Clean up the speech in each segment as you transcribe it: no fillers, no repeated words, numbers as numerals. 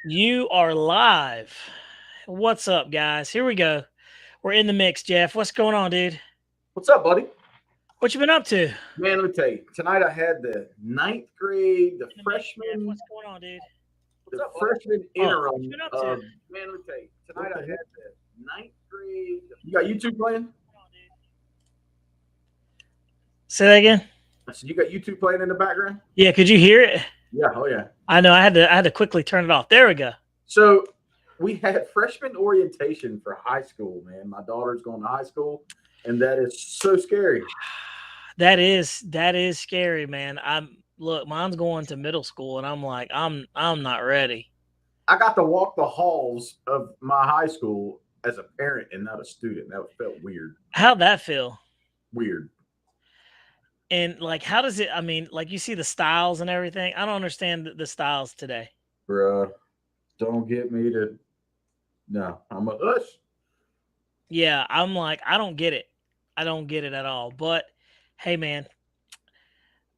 You are live. What's up, guys? Here we go. We're in the mix, Jeff. What's going on, dude? What's up, buddy? What you been up to? Man, let me tell you. Tonight I had the ninth grade, In the mix, Jeff. What's going on, dude? the freshman Oh, what you interim been up to? of. Man, let me tell you. Tonight I had the ninth grade. You got YouTube playing? Say that again. I said you got YouTube playing in the background. Yeah, could you hear it? Yeah, oh yeah. I know. I had to quickly turn it off. There we go. So we had freshman orientation for high school. Man, my daughter's going to high school, and that is so scary. That is scary, man. Mine's going to middle school, and I'm like, I'm not ready. I got to walk the halls of my high school as a parent and not a student. That felt weird. How'd that feel? Weird. And like, how does it? I mean, like, you see the styles and everything. I don't understand the styles today. Bruh, don't get me to. No, I'm a hush. Yeah, I'm like, I don't get it. I don't get it at all. But hey, man,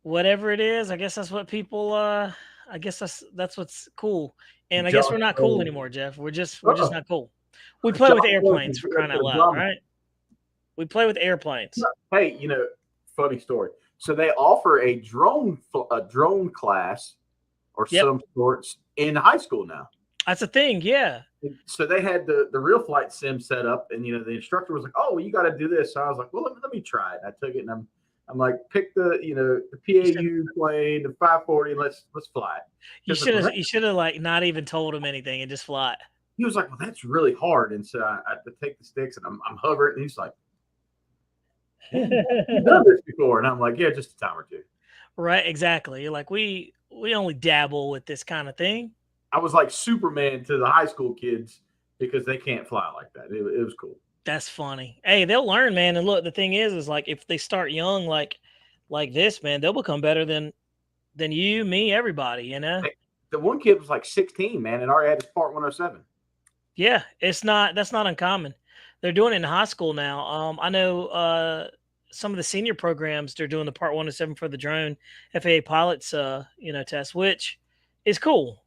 whatever it is, I guess that's what people. I guess that's what's cool. And I guess we're Josh not cool Allen. anymore, Jeff. We're just not cool. We play Josh with Allen airplanes is for here crying for out the loud, drama. right? We play with airplanes. Hey, funny story. So they offer a drone class or Yep, some sorts in high school now. that's a thing. Yeah, So they had the real flight sim set up, and the instructor was like, "Oh, well, you got to do this." So I was like, "Well, let me try it." And I took it, and I'm like, "Pick the you should PAU plane, the 540, and let's fly it." you Because like, should well, have you should have like not even told him anything and just fly it. he was like, "Well, that's really hard," and so I had to take the sticks, and I'm hovering, and he's like, "Man, you've done this before," and I'm like, "Yeah, just a time or two." Right? Exactly. You're like, we only dabble with this kind of thing. I was like Superman to the high school kids because they can't fly like that. It was cool. That's funny. Hey, they'll learn, man. And look, the thing is like if they start young, like this, man, they'll become better than you, me, everybody. You know? Hey, the one kid was like 16, man, and already had his part 107. Yeah, it's not that's not uncommon. They're doing it in high school now. I know some of the senior programs they're doing the Part 107 for the drone FAA pilots test, which is cool.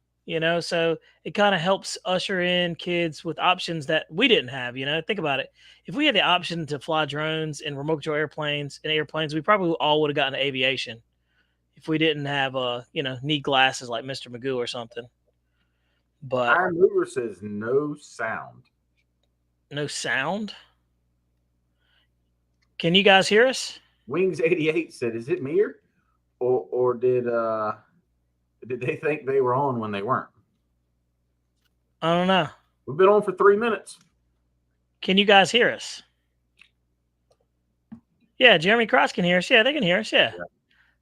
So it kind of helps usher in kids with options that we didn't have. Think about it. If we had the option to fly drones and remote control airplanes, we probably all would have gotten to aviation if we didn't have need glasses like Mr. Magoo or something. But Iron Mover says no sound. no sound. Can you guys hear us? Wings 88 said, "Is it me or did they think they were on when they weren't?" I don't know. We've been on for 3 minutes. Can you guys hear us? Yeah, Jeremy Cross can hear us. Yeah, they can hear us. Yeah. Yeah,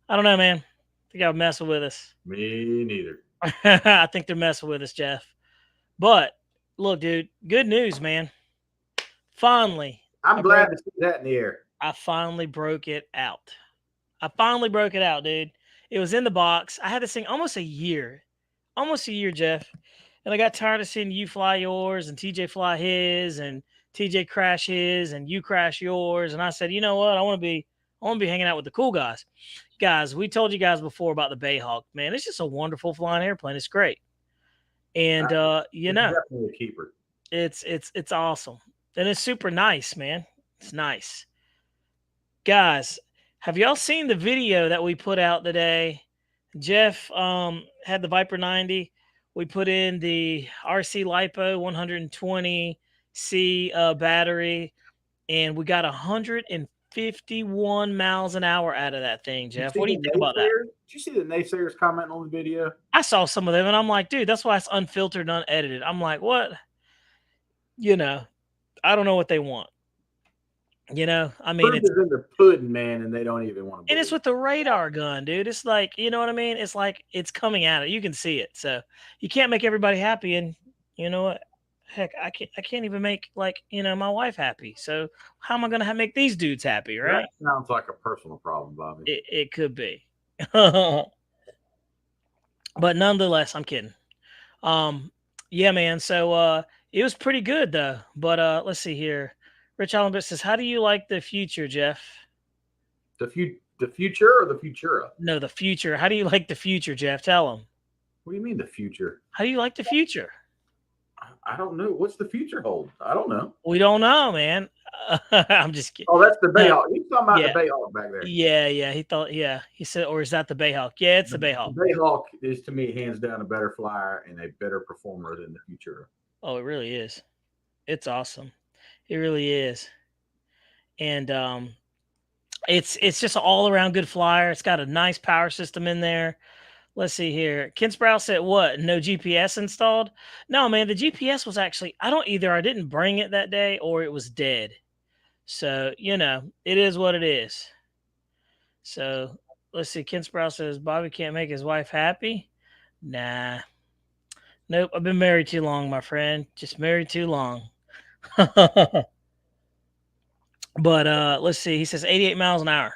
I don't know, man. I think I'm messing with us. me neither. I think they're messing with us, Jeff. But look, dude, good news, man. Finally, I'm I glad broke to see that in the air. I finally broke it out. I finally broke it out, dude. It was in the box. I had this thing almost a year. Almost a year, Jeff. And I got tired of seeing you fly yours and TJ fly his and TJ crash his and you crash yours. And I said, you know what? I want to be hanging out with the cool guys. Guys, we told you guys before about the Bayhawk. Man, it's just a wonderful flying airplane. It's great. And It's definitely a keeper. it's awesome. And it's super nice, man. It's nice. Guys, have y'all seen the video that we put out today? Jeff had the Viper 90. We put in the RC LiPo 120C battery, and we got 151 miles an hour out of that thing, You Jeff. see What do the you think about that? naysayers? Did you see the naysayers commenting on the video? I saw some of them, and I'm like, dude, that's why it's unfiltered, unedited. I'm like, what? You know, I don't know what they want. I mean, Proof is in the pudding, man, and they don't even want to and it's believe with the radar gun, dude. It's like, you know what I mean? It's like it's coming at it. You can see it. So you can't make everybody happy. And you know what? Heck, I can't even make my wife happy. So how am I gonna make these dudes happy, it. That right? sounds like a personal problem, Bobby. It could be. But nonetheless, I'm kidding. Um yeah, man. So it was pretty good though. But let's see here. Rich Allenbit says, how do you like the future, Jeff? The future or the Futura? No, the future. How do you like the future, Jeff? Tell him. What do you mean the future? How do you like the future? I don't know. What's the future hold? I don't know. We don't know, man. I'm just kidding. Oh, that's the No, Bayhawk. He's talking about the yeah, Bayhawk back there. yeah. He thought, yeah. He said, or is that the Bayhawk? Yeah, it's the The Bayhawk. Bayhawk is to me hands down a better flyer and a better performer than the future. Oh, it really is. It's awesome. It really is. And it's just an all around good flyer. It's got a nice power system in there. Let's see here. Ken Sprouse said, "What? No GPS installed?" No, man. The GPS was actually I didn't bring it that day or it was dead. So it is what it is. So let's see. Ken Sprouse says Bobby can't make his wife happy. Nah, nope. I've been married too long, my friend. Just married too long. But let's see. He says 88 miles an hour.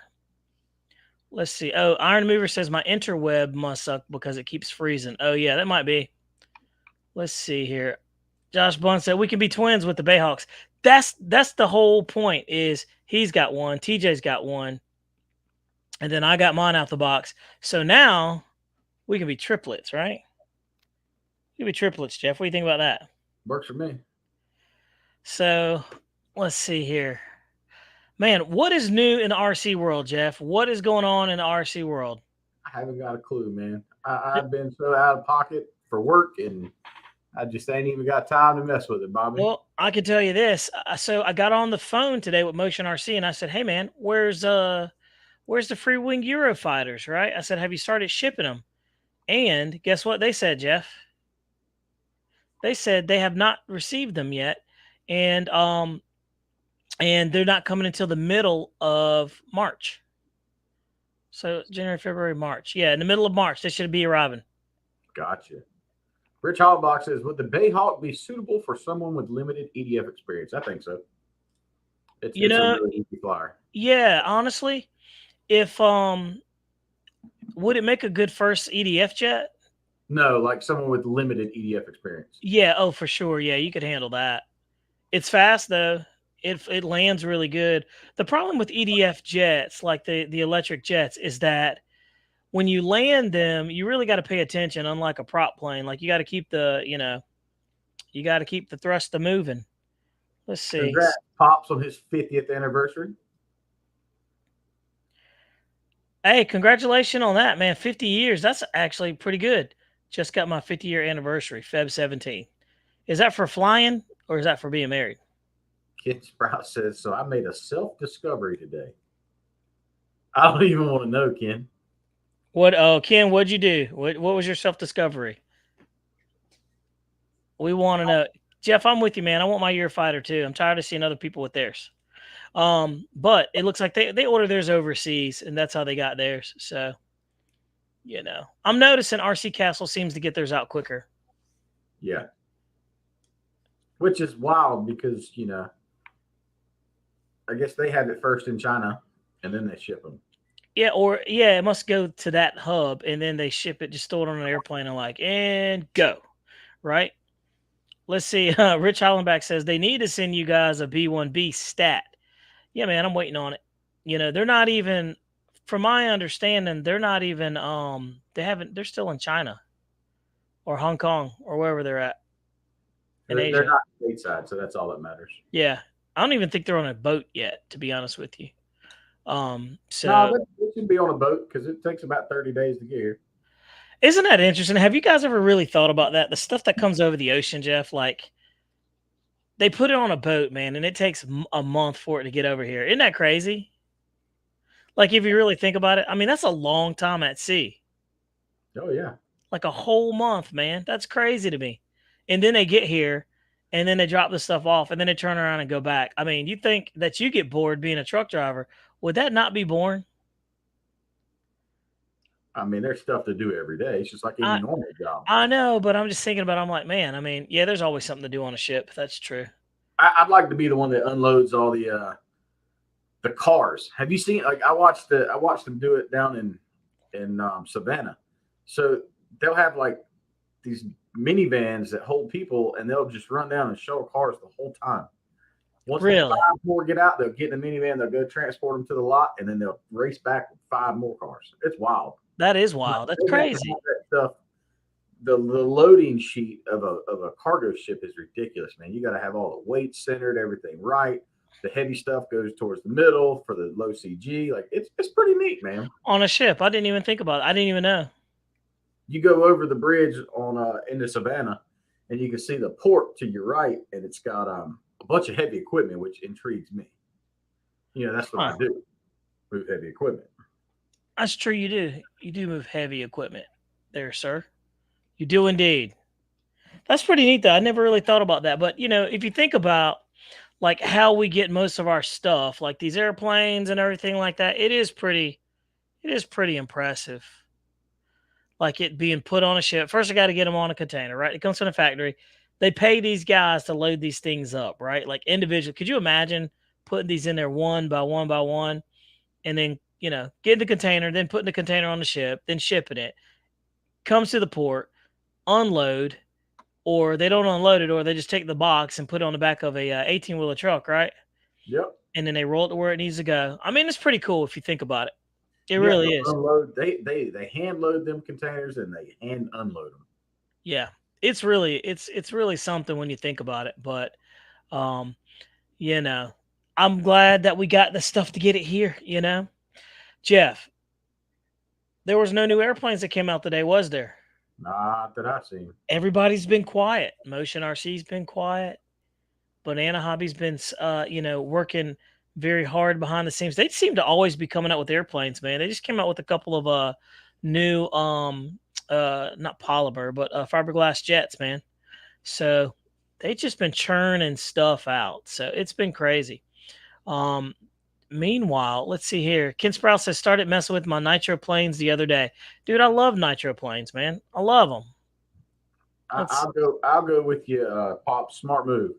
Let's see. Oh, Iron Mover says my interweb must suck because it keeps freezing. Oh yeah, that might be. Let's see here. Josh Blunt said we can be twins with the Bayhawks. That's the whole point. Is he's got one, TJ's got one, and then I got mine out the box. So now we can be triplets, right? We can be triplets, Jeff. What do you think about that? Works for me. So let's see here. Man, what is new in the RC world, Jeff? What is going on in the RC world? I haven't got a clue, man. I've been so out of pocket for work, and I just ain't even got time to mess with it, Bobby. Well, I can tell you this. So I got on the phone today with Motion RC, and I said, "Hey, man, where's the free wing Eurofighters?" Right? I said, "Have you started shipping them?" And guess what they said, Jeff? They said they have not received them yet, and they're not coming until the middle of March. So January, February, March. Yeah, in the middle of March, they should be arriving. Gotcha. Rich Hollenbach says, would the Bayhawk be suitable for someone with limited EDF experience? I think so. It's a really easy flyer. Yeah, honestly, if would it make a good first EDF jet? No, like someone with limited EDF experience. Yeah, oh for sure. Yeah, you could handle that. It's fast though. It lands really good. The problem with EDF jets, like the electric jets, is that when you land them, you really got to pay attention. Unlike a prop plane, like you got to keep the you got to keep the thruster moving. Let's see. Congrats, Pops, on his 50th anniversary. Hey, congratulations on that, man. 50 years. That's actually pretty good. Just got my 50-year anniversary, Feb 17. Is that for flying or is that for being married? Ken Sprout says, so I made a self-discovery today. I don't even want to know, Ken. What? Oh, Ken, what'd you do? What was your self-discovery? We want to know. Jeff, I'm with you, man. I want my Eurofighter too. I'm tired of seeing other people with theirs. But it looks like they ordered theirs overseas, and that's how they got theirs. So, I'm noticing RC Castle seems to get theirs out quicker. Yeah. Which is wild because, I guess they have it first in China, and then they ship them. Yeah, it must go to that hub, and then they ship it, just throw it on an airplane and go, right? Let's see. Rich Hollenbach says they need to send you guys a B1B stat. Yeah, man, I'm waiting on it. They're not even, from my understanding, they're not even, they're still in China or Hong Kong or wherever they're at. They're not stateside, so that's all that matters. Yeah. I don't even think they're on a boat yet, to be honest with you. No, they should be on a boat because it takes about 30 days to get here. Isn't that interesting? Have you guys ever really thought about that? The stuff that comes over the ocean, Jeff, like they put it on a boat, man, and it takes a month for it to get over here. Isn't that crazy? Like if you really think about it, I mean, that's a long time at sea. Oh yeah. Like a whole month, man. That's crazy to me. And then they get here and then they drop the stuff off and then they turn around and go back. I mean, you think that you get bored being a truck driver. Would that not be boring? I mean, there's stuff to do every day. It's just like any normal job. I know, but I'm just thinking about it. I'm like, man, I mean, yeah, there's always something to do on a ship. That's true. I'd like to be the one that unloads all the cars. Have you seen, like, I watched them do it down in Savannah. So they'll have like these minivans that hold people and they'll just run down and shuttle cars the whole time. Once really? 5 more get out, they'll get in the minivan, they'll go transport them to the lot, and then they'll race back with 5 more cars. It's wild. That is wild. That's crazy. That stuff the loading sheet of a cargo ship is ridiculous, man. You got to have all the weights centered, everything right. The heavy stuff goes towards the middle for the low CG. Like it's pretty neat, man. On a ship. I didn't even think about it. I didn't even know. You go over the bridge on into Savannah, and you can see the port to your right, and it's got a bunch of heavy equipment, which intrigues me. You know, that's what I Huh. do, move heavy equipment. That's true. You do. You do move heavy equipment there, sir. You do indeed. That's pretty neat, though. I never really thought about that. But, if you think about like how we get most of our stuff, like these airplanes and everything like that, it is pretty impressive. Like it being put on a ship. First, I got to get them on a container, right? It comes from the factory. They pay these guys to load these things up, right? Like individually. Could you imagine putting these in there one by one by one, and then getting the container, then putting the container on the ship, then shipping it? Comes to the port, unload, or they don't unload it, or they just take the box and put it on the back of a 18-wheeler truck, right? Yep. And then they roll it to where it needs to go. I mean, it's pretty cool if you think about it. It Yeah, really they'll is. unload. They hand load them containers and they hand unload them. Yeah. It's really something when you think about it. But um, you know, I'm glad that we got the stuff to get it here. Jeff, there was no new airplanes that came out today, was there? Not that I've seen. Everybody's been quiet. Motion RC's been quiet. Banana Hobby's been, working very hard behind the scenes. They seem to always be coming out with airplanes, man. They just came out with a couple of new not polymer but fiberglass jets, man. So they just been churning stuff out. So it's been crazy. Um, Meanwhile, let's see here. Ken Sprouse says started messing with my nitro planes the other day. Dude, I love nitro planes, man. I love them. Let's I'll go with you, Pop. Smart move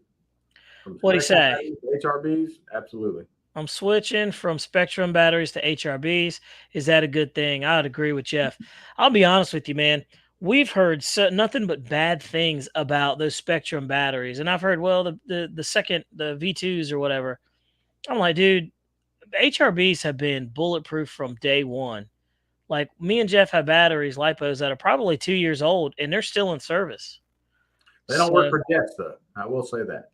from What do you Spectrum say? batteries to HRBs. Absolutely. I'm switching from Spectrum batteries to HRBs. Is that a good thing? I would agree with Jeff. I'll be honest with you, man. We've heard nothing but bad things about those Spectrum batteries, and I've heard, well, the second the V2s or whatever. I'm like, dude, HRBs have been bulletproof from day one. Like me and Jeff have batteries, lipos that are probably 2 years old, and they're still in service. They don't work So for jets, though. I will say that.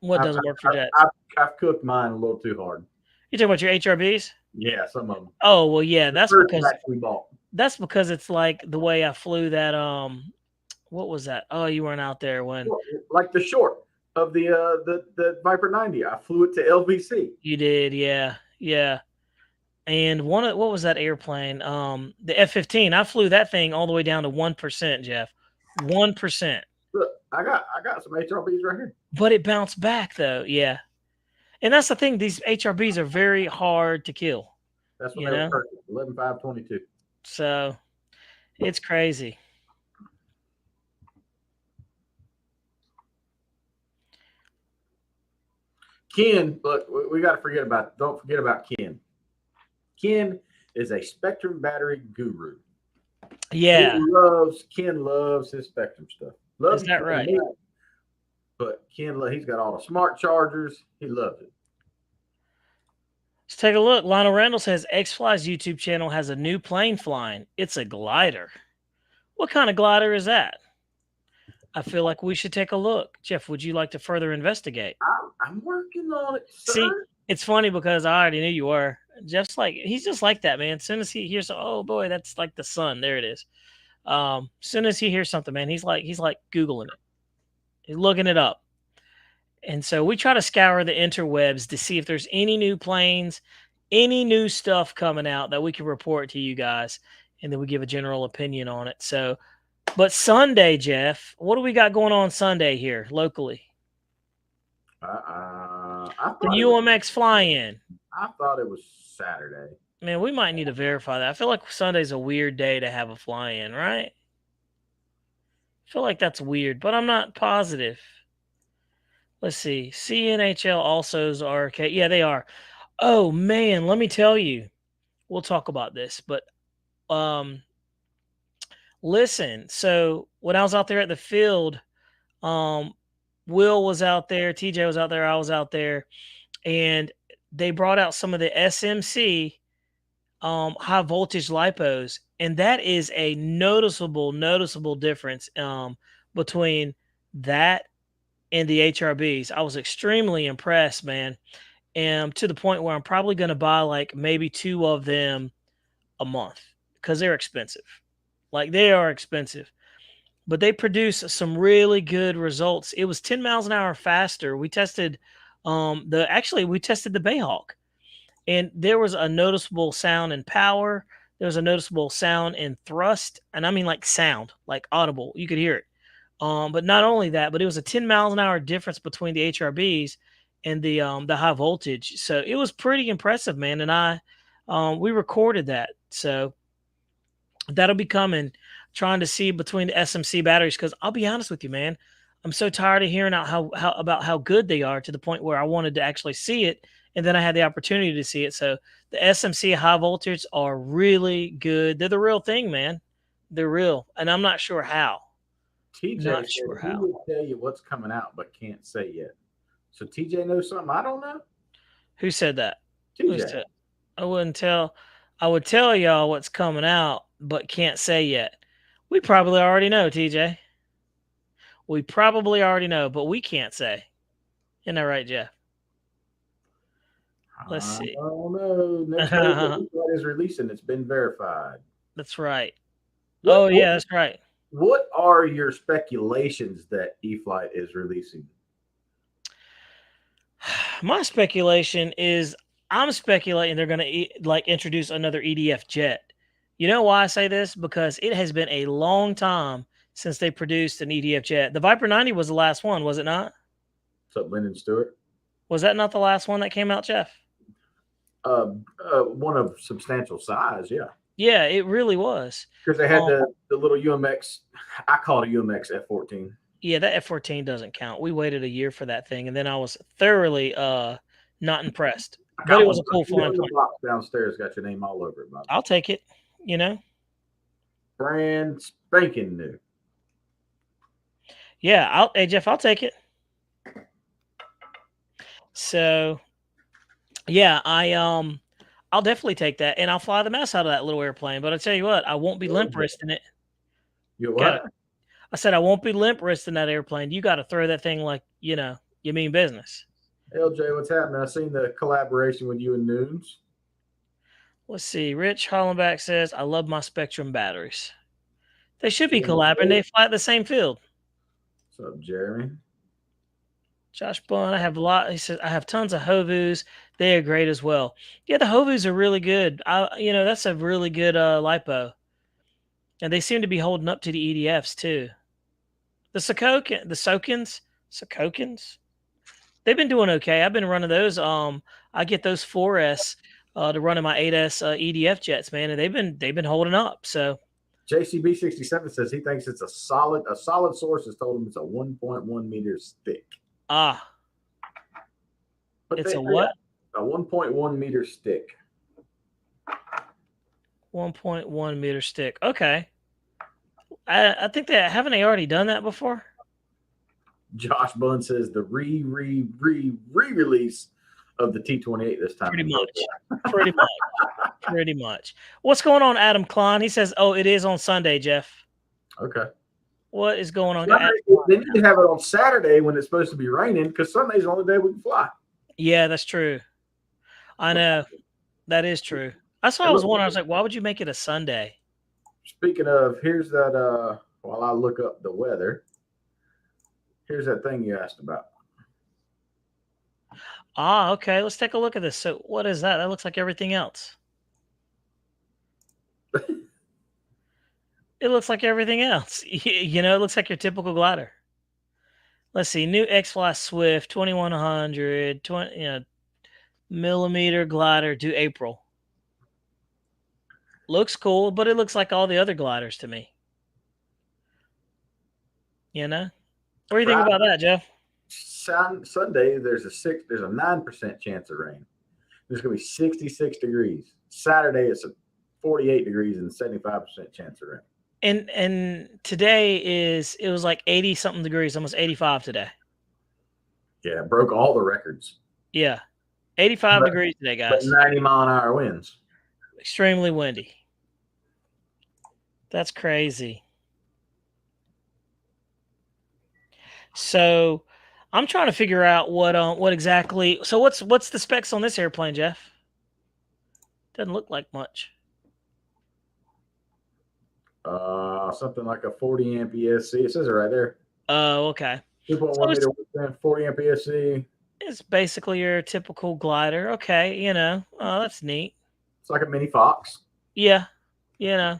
what I've, doesn't work for I've, jets? I've, I've cooked mine a little too hard. You talking about your HRBs? Yeah, some of them. Oh well, yeah, The that's first because batch we bought. it's like the way I flew that. What was that? Oh, you weren't out there when Well, like the short of the Viper 90. I flew it to LVC. you did. Yeah, yeah. And what was that airplane? The F-15. I flew that thing all the way down to 1%, Jeff. 1%. Look, I got some HRBs right here. But it bounced back though. Yeah. And that's the thing. These HRBs are very hard to kill. That's when You they were know. purchased. 11,522. So it's crazy. Ken, look, we got to don't forget about Ken. Ken is a Spectrum battery guru. Yeah. Ken loves his Spectrum stuff. Is Loves that right? me, but he's got all the smart chargers. He loves it. Let's take a look. Lionel Randall says X Fly's YouTube channel has a new plane flying. It's a glider. What kind of glider is that? I feel like we should take a look. Jeff, would you like to further investigate? I'm working on it, See, sir. it's funny because I already knew you were. Jeff's like, he's just like that, man. As soon as he hears, oh boy, that's like the sun. There it is. As soon as he hears something, man, he's like Googling it. He's looking it up. And so we try to scour the interwebs to see if there's any new planes, any new stuff coming out that we can report to you guys. And then we give a general opinion on it. So, but Sunday, Jeff, what do we got going on Sunday here locally? The UMX fly-in. I thought it was Saturday. Man, we might need to verify that. I feel like Sunday's a weird day to have a fly-in, right? I feel like that's weird, but I'm not positive. Let's see. CNHL also's are okay. Yeah, they are. Oh man, let me tell you. We'll talk about this, but listen. So when I was out there at the field, Will was out there, TJ was out there, I was out there, and they brought out some of the SMC high voltage lipos, and that is a noticeable difference between that and the HRBs. I was extremely impressed, man, and to the point where I'm probably going to buy like maybe two of them a month because they're expensive. Like they are expensive, but they produce some really good results. It was 10 miles an hour faster. We tested we tested the Bayhawk, and there was a noticeable sound in power. There was a noticeable sound in thrust, and I mean like sound, like audible. You could hear it. But not only that, but it was a 10 miles an hour difference between the HRBs and the high voltage. So it was pretty impressive, man. And we recorded that. So that'll be coming. Trying to see between the SMC batteries because I'll be honest with you, man. I'm so tired of hearing out how about how good they are to the point where I wanted to actually see it, and then I had the opportunity to see it. So the SMC high voltage are really good. They're the real thing, man. They're real, and I'm not sure how. TJ Not said sure he how. would tell you what's coming out, but can't say yet. So TJ knows something I don't know. Who said that? Who TJ, said? I wouldn't tell. I would tell y'all what's coming out, but can't say yet. We probably already know, TJ. We probably already know, but we can't say. Isn't that right, Jeff? Let's I see. don't know. Next day, what is releasing? It's been verified. That's right. What Oh what yeah, that's right. what are your speculations that E-Flight is releasing? My speculation is I'm speculating they're going to like introduce another EDF jet. You know why I say this? Because it has been a long time since they produced an EDF jet. The Viper 90 was the last one, was it not? What's up, Lyndon Stewart? Was that not the last one that came out, Jeff? One of substantial size, yeah. Yeah, it really was. Because they had the little UMX. I call it a UMX F-14. Yeah, that F-14 doesn't count. We waited a year for that thing, and then I was thoroughly not impressed. I But it got was one a cool flying in the plane. box downstairs. Got your name all over it, Bob. I'll take it. You know. Brand spanking new. Yeah, hey Jeff, I'll take it. So yeah, I'll definitely take that, and I'll fly the mess out of that little airplane. But I tell you what, I won't be limp wristing it. You Got it. what? I said I won't be limp wristing that airplane. You got to throw that thing like you mean business. LJ, what's happening? I seen the collaboration with you and Noons. Let's see. Rich Hollenbach says I love my Spectrum batteries. They should be Jeremy, collabing. They fly at the same field. what's up, Jeremy? Josh Bun, I have a lot. He says I have tons of Hovus. They are great as well. Yeah, the Hovus are really good. That's a really good lipo, and they seem to be holding up to the EDFs too. The Sokins, they've been doing okay. I've been running those. I get those 4S to run in my 8S EDF jets, man, and they've been holding up. So JCB67 says he thinks it's a solid source has told him it's a 1.1 meters thick. but it's a what? A 1.1 meter stick. 1.1 meter stick. Okay. I think haven't they already done that before? Josh Bunn says the re-release of the T-28 this time. Pretty much. What's going on, Adam Klein? He says, "Oh, it is on Sunday, Jeff." Okay. What is going on? They need to have it on Saturday when it's supposed to be raining because Sunday's the only day we can fly. Yeah, that's true. I know. That is true. That's what I was wondering. I was like, why would you make it a Sunday? Speaking of, here's that while I look up the weather, here's that thing you asked about. Okay. Let's take a look at this. So what is that? That looks like everything else. It looks like everything else. It looks like your typical glider. Let's see. New X-Fly Swift 2100 millimeter glider due April. Looks cool, but it looks like all the other gliders to me. What do you think about that, Jeff? Sunday, there's a 9% chance of rain. There's going to be 66 degrees. Saturday, it's a 48 degrees and 75% chance of rain. And today it was like 80 something degrees, almost 85 today. Yeah, it broke all the records. Yeah. 85 degrees today, guys. But 90 mile an hour winds. Extremely windy. That's crazy. So I'm trying to figure out what exactly. So what's the specs on this airplane, Jeff? Doesn't look like much. Something like a 40 amp ESC. It says it right there. Oh, okay. 2.1 So meter wingspan, 40 amp ESC. it's basically your typical glider. Okay, that's neat. It's like a mini Fox. Yeah, you know,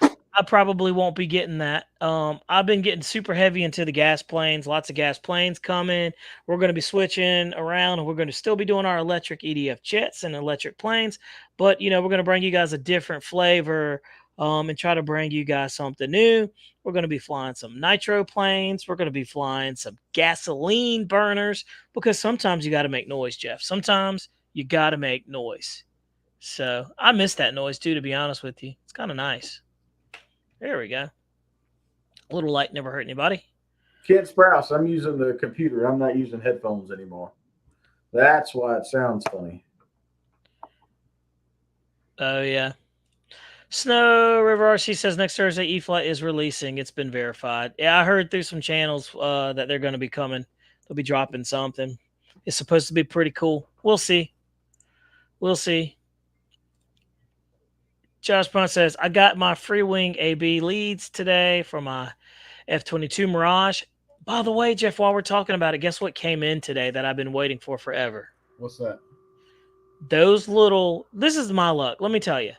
I probably won't be getting that. I've been getting super heavy into the gas planes. Lots of gas planes coming. We're going to be switching around, and we're going to still be doing our electric EDF jets and electric planes. But we're going to bring you guys a different flavor, and try to bring you guys something new. We're going to be flying some nitro planes. We're going to be flying some gasoline burners because sometimes you got to make noise, Jeff. Sometimes you got to make noise. So I miss that noise too, to be honest with you. It's kind of nice. There we go. A little light never hurt anybody. Kent Sprouse, I'm using the computer. I'm not using headphones anymore. That's why it sounds funny. Oh, yeah. Snow River RC says next Thursday E-Flight is releasing. It's been verified. Yeah, I heard through some channels that they're going to be coming. They'll be dropping something. It's supposed to be pretty cool. We'll see. We'll see. Josh Brown says, I got my free wing AB leads today for my F-22 Mirage. By the way, Jeff, while we're talking about it, guess what came in today that I've been waiting for forever? What's that? This is my luck. Let me tell you.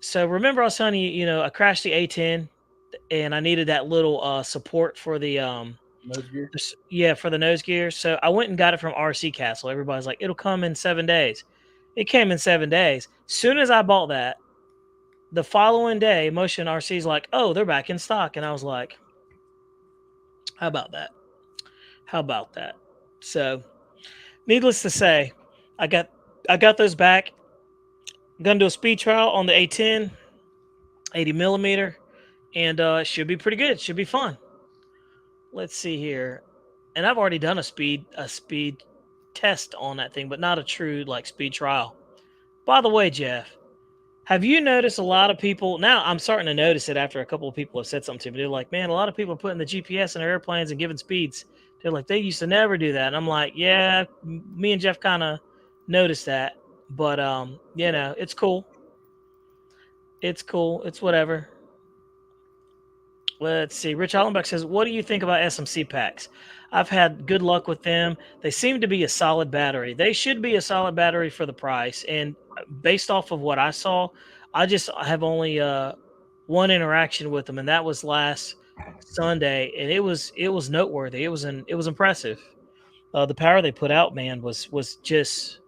So remember I was telling you, I crashed the A10 and I needed that little support for the nose gear. For the nose gear. So I went and got it from RC Castle. Everybody's like, it'll come in 7 days. It came in 7 days. Soon as I bought that, the following day, Motion RC's like, oh, they're back in stock. And I was like, how about that? How about that? So needless to say, I got those back. Gonna do a speed trial on the A10, 80 millimeter, and it should be pretty good. Should be fun. Let's see here, and I've already done a speed test on that thing, but not a true like speed trial. By the way, Jeff, have you noticed a lot of people now? I'm starting to notice it after a couple of people have said something to me. They're like, "Man, a lot of people are putting the GPS in their airplanes and giving speeds." They're like, "They used to never do that," and I'm like, "Yeah, me and Jeff kind of noticed that." But it's cool. It's cool. It's whatever. Let's see. Rich Allenbeck says, "What do you think about SMC packs? I've had good luck with them. They seem to be a solid battery. They should be a solid battery for the price. And based off of what I saw, I just have only one interaction with them, and that was last Sunday, and it was noteworthy. It was impressive. The power they put out, man, was just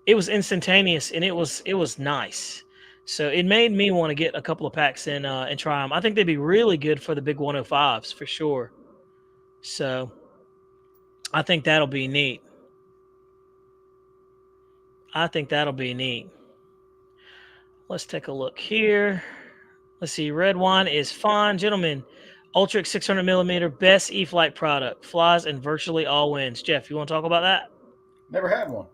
it was instantaneous, and it was nice. So it made me want to get a couple of packs in and try them. I think they'd be really good for the big 105s for sure. So I think that'll be neat. Let's take a look here. Let's see. Red wine is fine, gentlemen. Ultrix 600 millimeter, best E-Flight product. Flies in virtually all winds. Jeff, you want to talk about that? Never had one.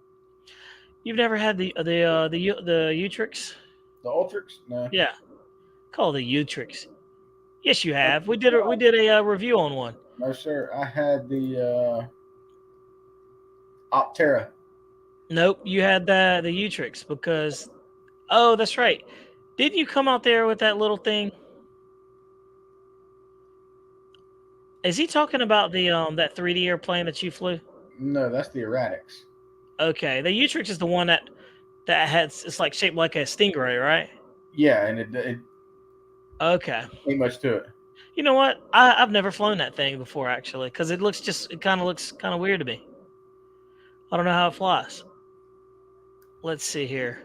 You've never had the Utrix? The Ultrix? No. Yeah, call the Utrix. Yes, you have. We did a review on one. No, sir. I had the Optera. Nope, you had the Utrix because. Oh, that's right. Didn't you come out there with that little thing? Is he talking about the that 3D airplane that you flew? No, that's the Erratics. Okay, the Utrix is the one that has it's like shaped like a Stingray, right? Yeah, and it okay. Ain't much to it. You know what? I've never flown that thing before actually, because it kind of looks kind of weird to me. I don't know how it flies. Let's see here.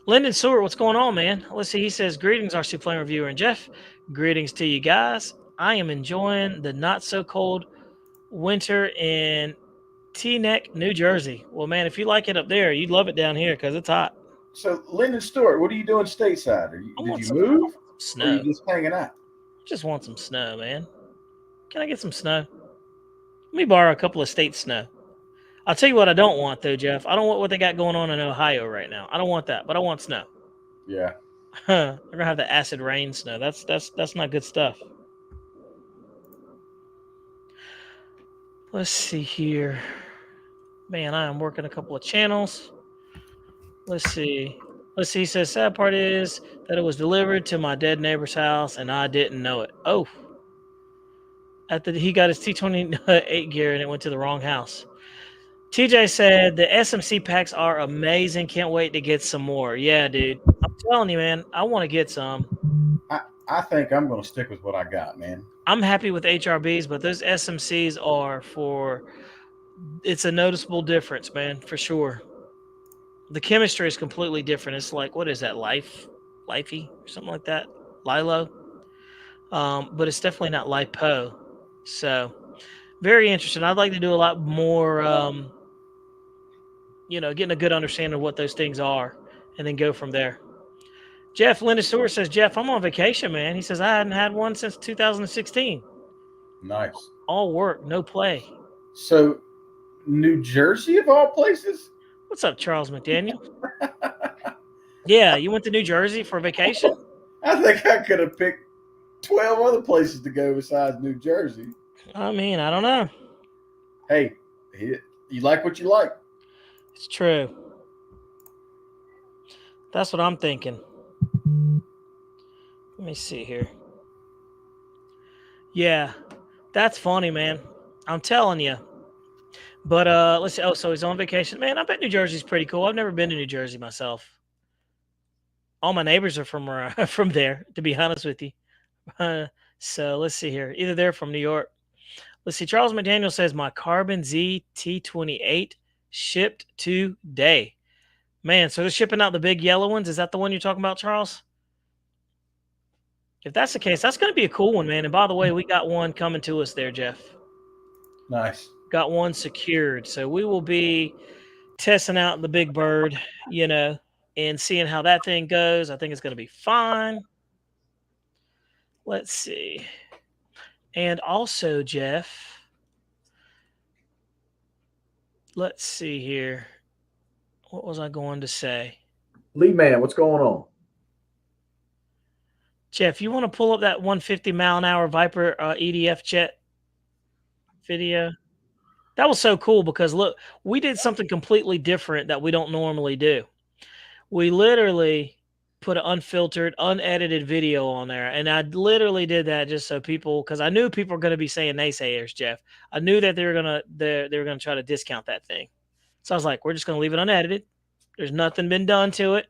Lyndon Seward, what's going on, man? Let's see. He says, greetings, Rcplanereviewer and Jeff. Greetings to you guys. I am enjoying the not so cold winter in Teaneck, New Jersey. Well, man, if you like it up there, you'd love it down here because it's hot. So, Lyndon Stewart, what are you doing stateside? Did you move? Snow. Or are you just hanging out? Just want some snow, man. Can I get some snow? Let me borrow a couple of state snow. I'll tell you what I don't want, though, Jeff. I don't want what they got going on in Ohio right now. I don't want that, but I want snow. Yeah. Huh. They're gonna have the acid rain snow. That's not good stuff. Let's see here. Man, I am working a couple of channels. Let's see. Let's see. He says sad part is that it was delivered to my dead neighbor's house and I didn't know it. Oh, after he got his T28 gear and it went to the wrong house. TJ said the SMC packs are amazing. Can't wait to get some more. Yeah, dude. I'm telling you, man. I want to get some. I think I'm going to stick with what I got, man. I'm happy with HRBs, but those SMCs are for. It's a noticeable difference, man, for sure. The chemistry is completely different. It's like, what is that, lifey, or something like that, lilo. But it's definitely not lipo. So very interesting. I'd like to do a lot more. Getting a good understanding of what those things are, and then go from there. Jeff Linda Stewart says, Jeff, I'm on vacation, man. He says I hadn't had one since 2016. Nice. All work, no play. So, New Jersey of all places? What's up, Charles McDaniel? Yeah, you went to New Jersey for vacation? I think I could have picked 12 other places to go besides New Jersey. I mean, I don't know. Hey, you like what you like. It's true. That's what I'm thinking. Let me see here. Yeah, that's funny, man. I'm telling you. But let's see. Oh, so he's on vacation. Man, I bet New Jersey's pretty cool. I've never been to New Jersey myself. All my neighbors are from from there, to be honest with you. So let's see here. Either they're from New York. Let's see. Charles McDaniel says my Carbon Z T28 shipped today. Man, so they're shipping out the big yellow ones. Is that the one you're talking about, Charles? If that's the case, that's going to be a cool one, man. And by the way, we got one coming to us there, Jeff. Nice. Got one secured. So we will be testing out the big bird, and seeing how that thing goes. I think it's going to be fine. Let's see. And also, Jeff, let's see here. What was I going to say? Lee man, what's going on? Jeff, you want to pull up that 150-mile-an-hour Viper EDF jet video? That was so cool because, look, we did something completely different that we don't normally do. We literally put an unfiltered, unedited video on there. And I literally did that just so people, because I knew people were going to be saying naysayers, Jeff. I knew that they were gonna try to discount that thing. So I was like, we're just gonna leave it unedited. There's nothing been done to it,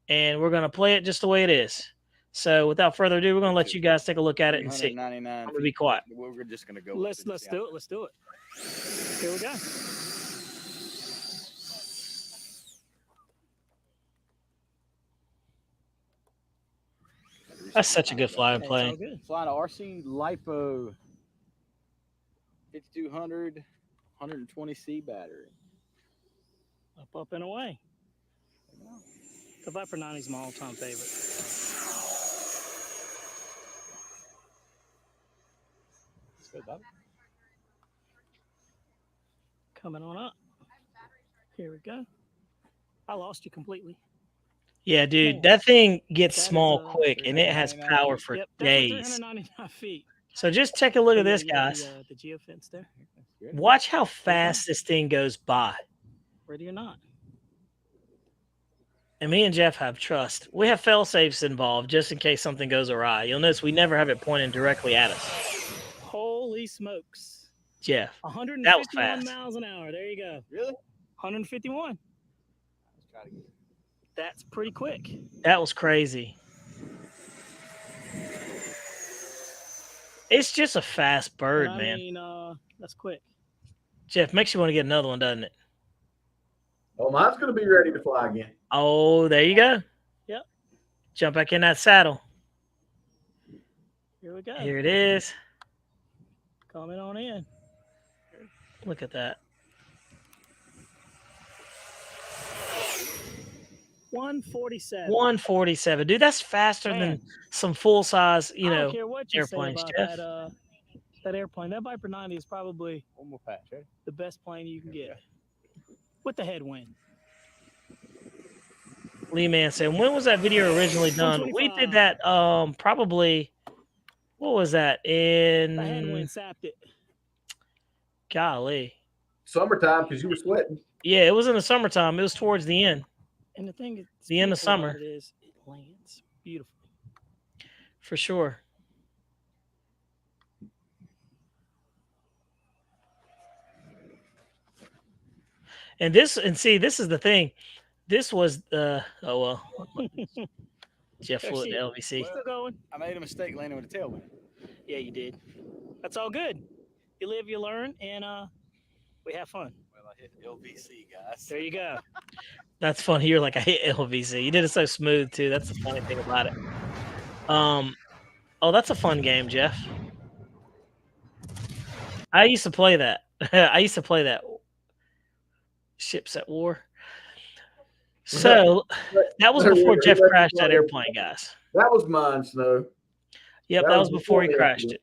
and we're gonna play it just the way it is. So without further ado, we're gonna let you guys take a look at it and see. I'm gonna be quiet. We're just gonna go. Let's do it. Let's do it. Here we go. That's such a good flying plane. Flying a RC Lipo 5200 120C battery. Up and away. The Viper 90 is my all-time favorite. Let's go, Bobby. Coming on up. Here we go. I lost you completely. Yeah, dude, that thing gets small quick, and it has power for days. 399 feet. So just take a look at this, guys. The geofence there. Watch how fast this thing goes by. Ready or not. And me and Jeff have trust. We have fail-safes involved just in case something goes awry. You'll notice we never have it pointing directly at us. Holy smokes. Jeff, that was fast. 151 miles an hour. There you go. Really? 151. Let's try to get it. That's pretty quick. That was crazy. It's just a fast bird, man. I mean, that's quick. Jeff, makes you want to get another one, doesn't it? Oh, mine's going to be ready to fly again. Oh, there you go. Yep. Jump back in that saddle. Here we go. Here it is. Coming on in. Look at that. 147. 147. Dude, that's faster than some full-size, I don't care what you airplanes, say about Jeff. That airplane. That Viper 90 is probably one more patch, right? The best plane you can get. With the headwind. Lee Man saying, when was that video originally done? We did that probably, what was that? I had one In and sapped it. golly. Summertime, because you were sweating. Yeah, it was in the summertime. It was towards the end. And the thing is, The end of beautiful about summer. it is it lands beautifully. For sure. And see, this is the thing. This was oh well. Jeff There flew she to is. LVC. Still going? I made a mistake landing with a tailwind. Yeah, you did. That's all good. You live, you learn, and we have fun. Well, I hit LVC, guys. There you go. That's funny. You're like, I hate LVC. You did it so smooth too. That's the funny thing about it. Oh, that's a fun game, Jeff. I used to play that. I used to play that. Ships at War. So that was before Jeff crashed that airplane, guys. That was mine, Snow. Yep, that was before he crashed it.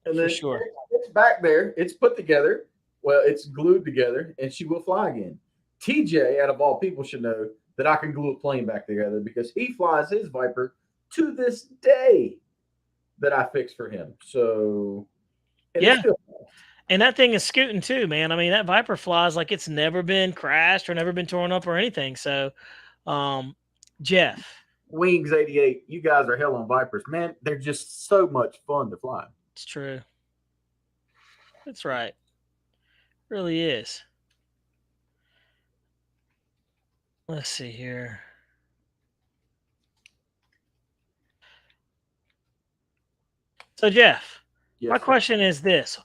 And For then sure. It's back there. It's put together. Well, it's glued together, and she will fly again. TJ, out of all people, should know that I can glue a plane back together because he flies his Viper to this day that I fixed for him. So, and Yeah. it's still And that thing is scooting too, man. I mean, that Viper flies like it's never been crashed or never been torn up or anything. So, Jeff. Wings 88, you guys are hell on Vipers. Man, they're just so much fun to fly. It's true. That's right. Really is. Let's see here. So, Jeff, Yes, my sir. question is this.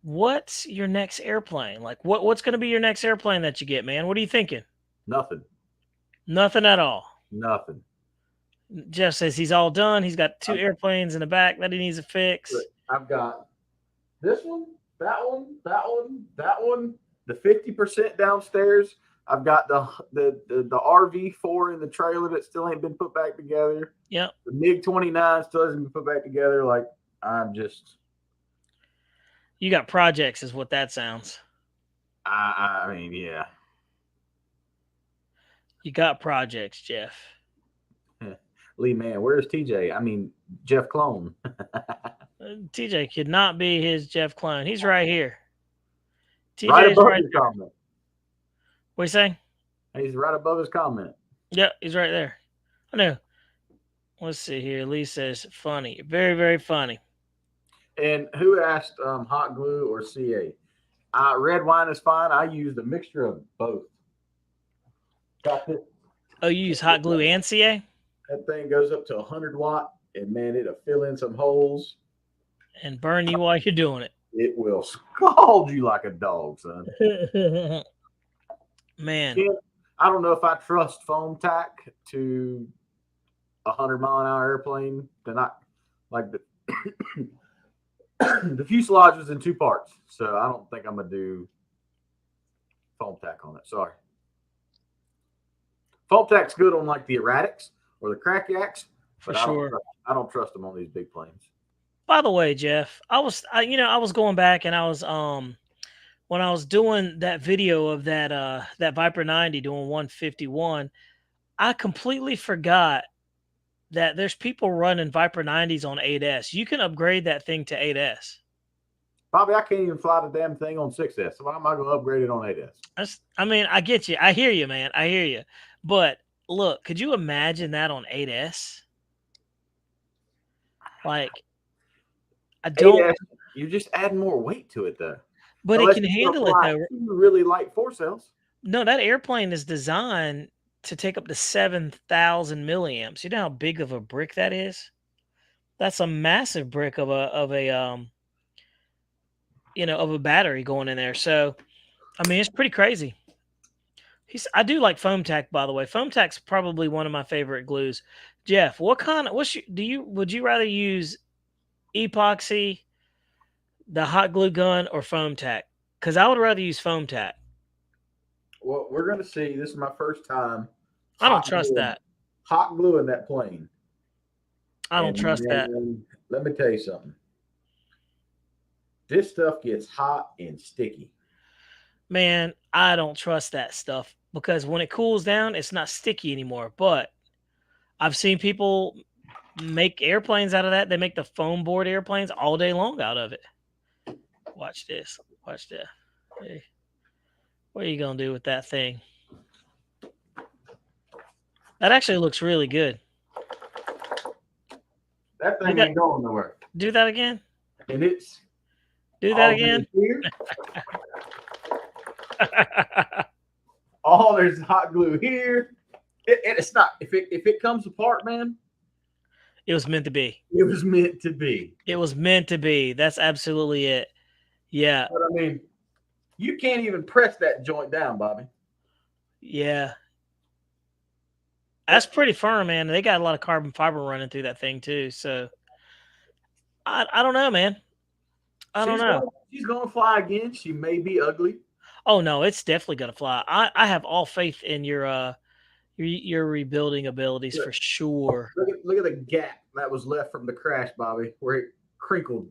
What's your next airplane? Like, what's going to be your next airplane that you get, man? What are you thinking? Nothing. Nothing at all. Nothing. Jeff says he's all done. He's got 2 airplanes in the back that he needs to fix. I've got this one, that one, that one, that one, the 50% downstairs. I've got the RV4 in the trailer that still ain't been put back together. Yep. The MiG-29 still hasn't been put back together. Like, I'm just... You got projects is what that sounds. I mean, yeah. You got projects, Jeff. Lee, man, where's TJ? I mean, Jeff Clone. TJ could not be his Jeff clone. He's right here. TJ's Right above right his there. comment. What are you saying? He's right above his comment. Yep, he's right there. I know. Let's see here. Lee says funny. Very, very funny. And who asked hot glue or CA? Red wine is fine. I used a mixture of both. Got this. Oh, you use hot glue and CA? That thing goes up to 100 watt, and man, it'll fill in some holes. And burn you while you're doing it. It will scald you like a dog, son. Man. I don't know if I trust foam tack to a 100-mile-an-hour airplane. They're not like the fuselage is in 2 parts, so I don't think I'm gonna do foam tack on it. Sorry. Foam tack's good on like the erratics or the crack yaks, For but sure. I don't trust them on these big planes. By the way, Jeff, I was going back and I was when I was doing that video of that Viper 90 doing 151, I completely forgot that there's people running Viper 90s on 8S. You can upgrade that thing to 8S. Bobby, I can't even fly the damn thing on 6S. So why am I going to upgrade it on 8S? I mean, I get you. I hear you, man. I hear you. But look, could you imagine that on 8S? Like, I don't. 8S, you're just adding more weight to it, though. But Unless it can you handle it, fly though. 2 really light 4 cells. No, that airplane is designed to take up to 7,000 milliamps. You know how big of a brick that is? That's a massive brick of a battery going in there. So, I mean, it's pretty crazy. I do like foam tack, by the way. Foam tack's probably one of my favorite glues. Jeff, would you rather use epoxy, the hot glue gun, or foam tack? Because I would rather use foam tack. Well, we're going to see. This is my first time. I don't trust that. Hot glue in that plane. I don't trust that. Let me tell you something. This stuff gets hot and sticky. Man, I don't trust that stuff because when it cools down, it's not sticky anymore. But I've seen people make airplanes out of that. They make the foam board airplanes all day long out of it. Watch this. Watch that. Hey, what are you gonna do with that thing? That actually looks really good. That thing ain't going nowhere. Do that again. And it's Do that all again. here. Oh, there's hot glue here. It's not. If it comes apart, man, It was meant to be. it was meant to be. It was meant to be. That's absolutely it. Yeah. But I mean, you can't even press that joint down, Bobby. Yeah. That's pretty firm, man. They got a lot of carbon fiber running through that thing too. So I don't know, man. I don't know. She's going to fly again. She may be ugly. Oh no, it's definitely gonna fly. I have all faith in your rebuilding abilities for sure. Look at the gap that was left from the crash, Bobby, where it crinkled.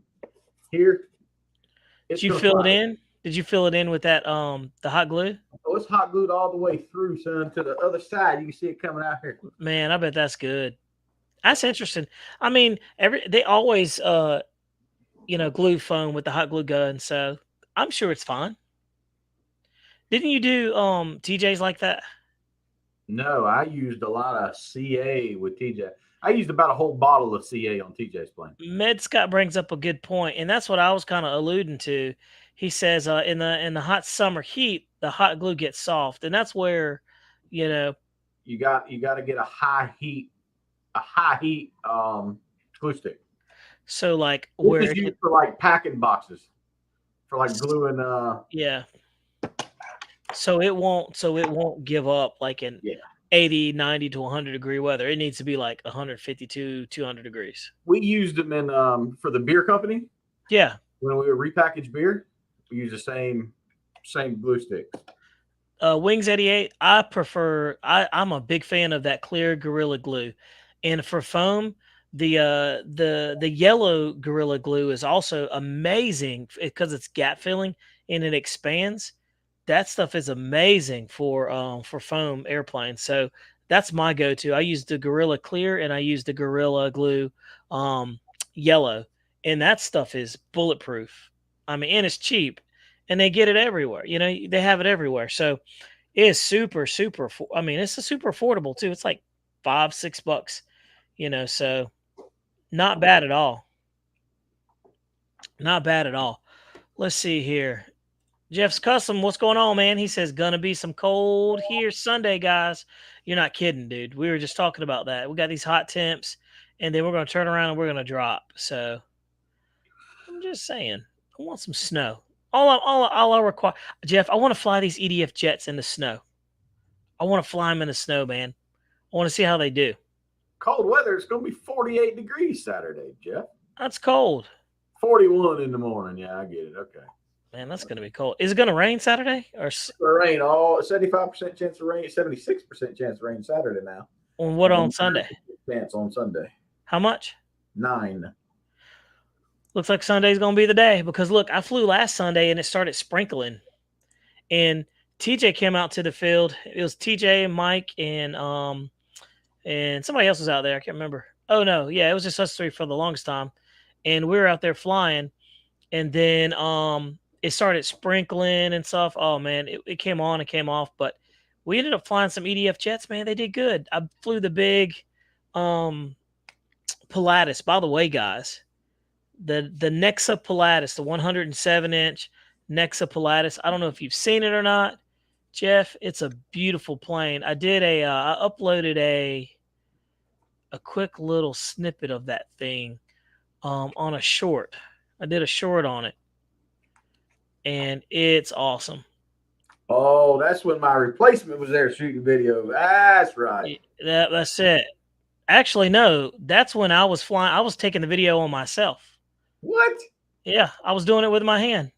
Here. Did you fill it in? Did you fill it in with that the hot glue? Oh, it's hot glued all the way through, son, to the other side. You can see it coming out here. Man, I bet that's good. That's interesting. I mean, they always glue foam with the hot glue gun, so I'm sure it's fine. Didn't you do TJs like that? No, I used a lot of CA with TJ. I used about a whole bottle of CA on TJ's plane. Med Scott brings up a good point, and that's what I was kind of alluding to. He says in the hot summer heat, the hot glue gets soft, and that's where, you got to get a high heat glue stick. So like where it's used for like packing boxes, for like gluing. Yeah. So it won't give up like in 80, 90 to 100 degree weather. It needs to be like 152, 200 degrees. We used them in for the beer company. Yeah. When we would repackage beer, we use the same glue sticks. Wings 88, I prefer. I'm a big fan of that clear Gorilla Glue, and for foam, the yellow Gorilla Glue is also amazing because it's gap filling and it expands. That stuff is amazing for foam airplanes. So that's my go-to. I use the Gorilla Clear and I use the Gorilla Glue yellow, and that stuff is bulletproof. I mean, and it's cheap, and they get it everywhere. You know, they have it everywhere. So it is super, super. I mean, it's a super affordable too. It's like $5-6. You know, so not bad at all. Not bad at all. Let's see here. Jeff's Custom, what's going on, man? He says, gonna be some cold here Sunday, guys. You're not kidding, dude. We were just talking about that. We got these hot temps, and then we're gonna turn around and we're gonna drop. So I'm just saying, I want some snow. All I require, Jeff, I want to fly these EDF jets in the snow. I want to fly them in the snow, man. I want to see how they do. Cold weather. It's gonna be 48 degrees Saturday, Jeff. That's cold. 41 in the morning. Yeah, I get it. Okay. Man, that's going to be cold. Is it going to rain Saturday? Or rain, all 75% chance of rain, 76% chance of rain Saturday now. On what on Sunday? Chance on Sunday. How much? 9. Looks like Sunday's going to be the day because look, I flew last Sunday and it started sprinkling. And TJ came out to the field. It was TJ and Mike and somebody else was out there. I can't remember. Oh no, yeah, it was just us three for the longest time. And we were out there flying, and then it started sprinkling and stuff. Oh man, it came on and came off, but we ended up flying some EDF jets, man. They did good. I flew the big Pilatus. By the way, guys, the Nexa Pilatus, the 107-inch Nexa Pilatus. I don't know if you've seen it or not, Jeff. It's a beautiful plane. I did I uploaded a quick little snippet of that thing on a short. I did a short on it, and it's awesome. Oh, that's when my replacement was there shooting video. That's right. That's it. Actually, no, that's when I was flying. I was taking the video on myself. What? Yeah, I was doing it with my hand.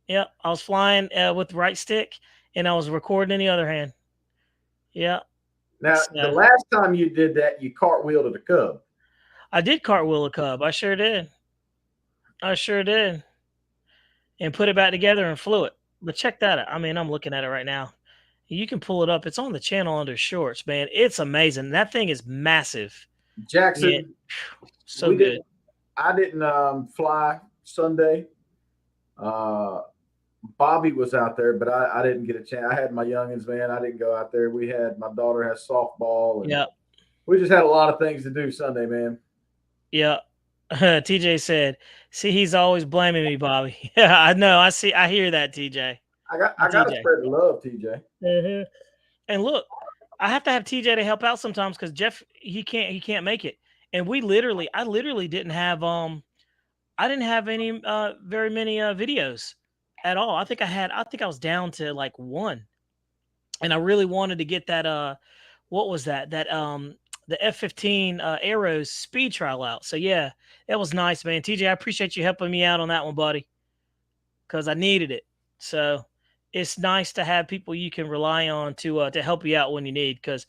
Yeah, I was flying with the right stick, and I was recording in the other hand. Yeah. Now, the last time you did that, you cartwheeled at a Cub. I did cartwheel a Cub. I sure did. And put it back together and flew it. But check that out. I mean, I'm looking at it right now. You can pull it up. It's on the channel under shorts, man. It's amazing. That thing is massive. Yeah, Jackson, so we good. didn't. I didn't fly Sunday. Uh, Bobby was out there, but I didn't get a chance. I had my youngins, man. I didn't go out there. We had my daughter has softball, and Yeah, we just had a lot of things to do Sunday, man. yeah. TJ said, "See, he's always blaming me, Bobby." Yeah, I know. I see. I hear that, TJ. I got to TJ. spread the love, TJ. And look, I have to have TJ to help out sometimes because Jeff he can't make it. And I literally I didn't have any very many videos at all. I think I was down to like one. And I really wanted to get that what was that? The F-15 Arrows speed trial out. So yeah, that was nice, man. TJ, I appreciate you helping me out on that one, buddy, because I needed it. So it's nice to have people you can rely on to help you out when you need. Because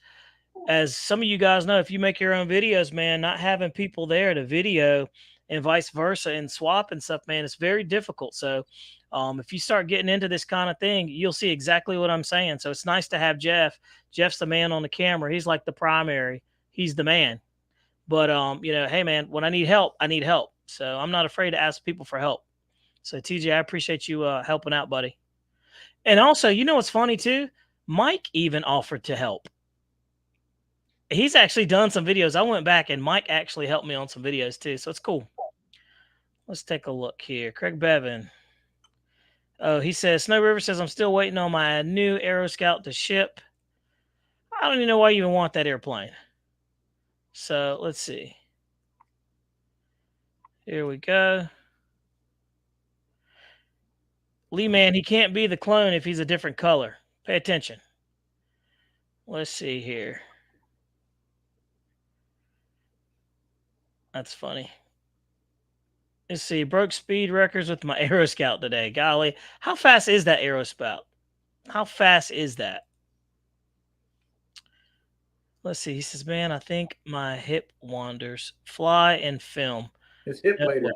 as some of you guys know, if you make your own videos, man, not having people there to video and vice versa and swap and stuff, man, it's very difficult. So if you start getting into this kind of thing, you'll see exactly what I'm saying. So it's nice to have Jeff. Jeff's the man on the camera. He's like the primary. He's the man. But hey man, when I need help, I need help. So I'm not afraid to ask people for help. So TJ, I appreciate you helping out, buddy. And also, you know what's funny too? Mike even offered to help. He's actually done some videos. I went back and Mike actually helped me on some videos too. So it's cool. Let's take a look here. Craig Bevan. Oh, he says, Snow River says, I'm still waiting on my new Aero Scout to ship. I don't even know why you even want that airplane. So let's see. Here we go. Lee Man, he can't be the clone if he's a different color. Pay attention. Let's see here. That's funny. Let's see. Broke speed records with my Aero Scout today. Golly. How fast is that Aero Scout? How fast is that? Let's see. He says, man, I think my hip wanders. Fly and film. It's hip waiter.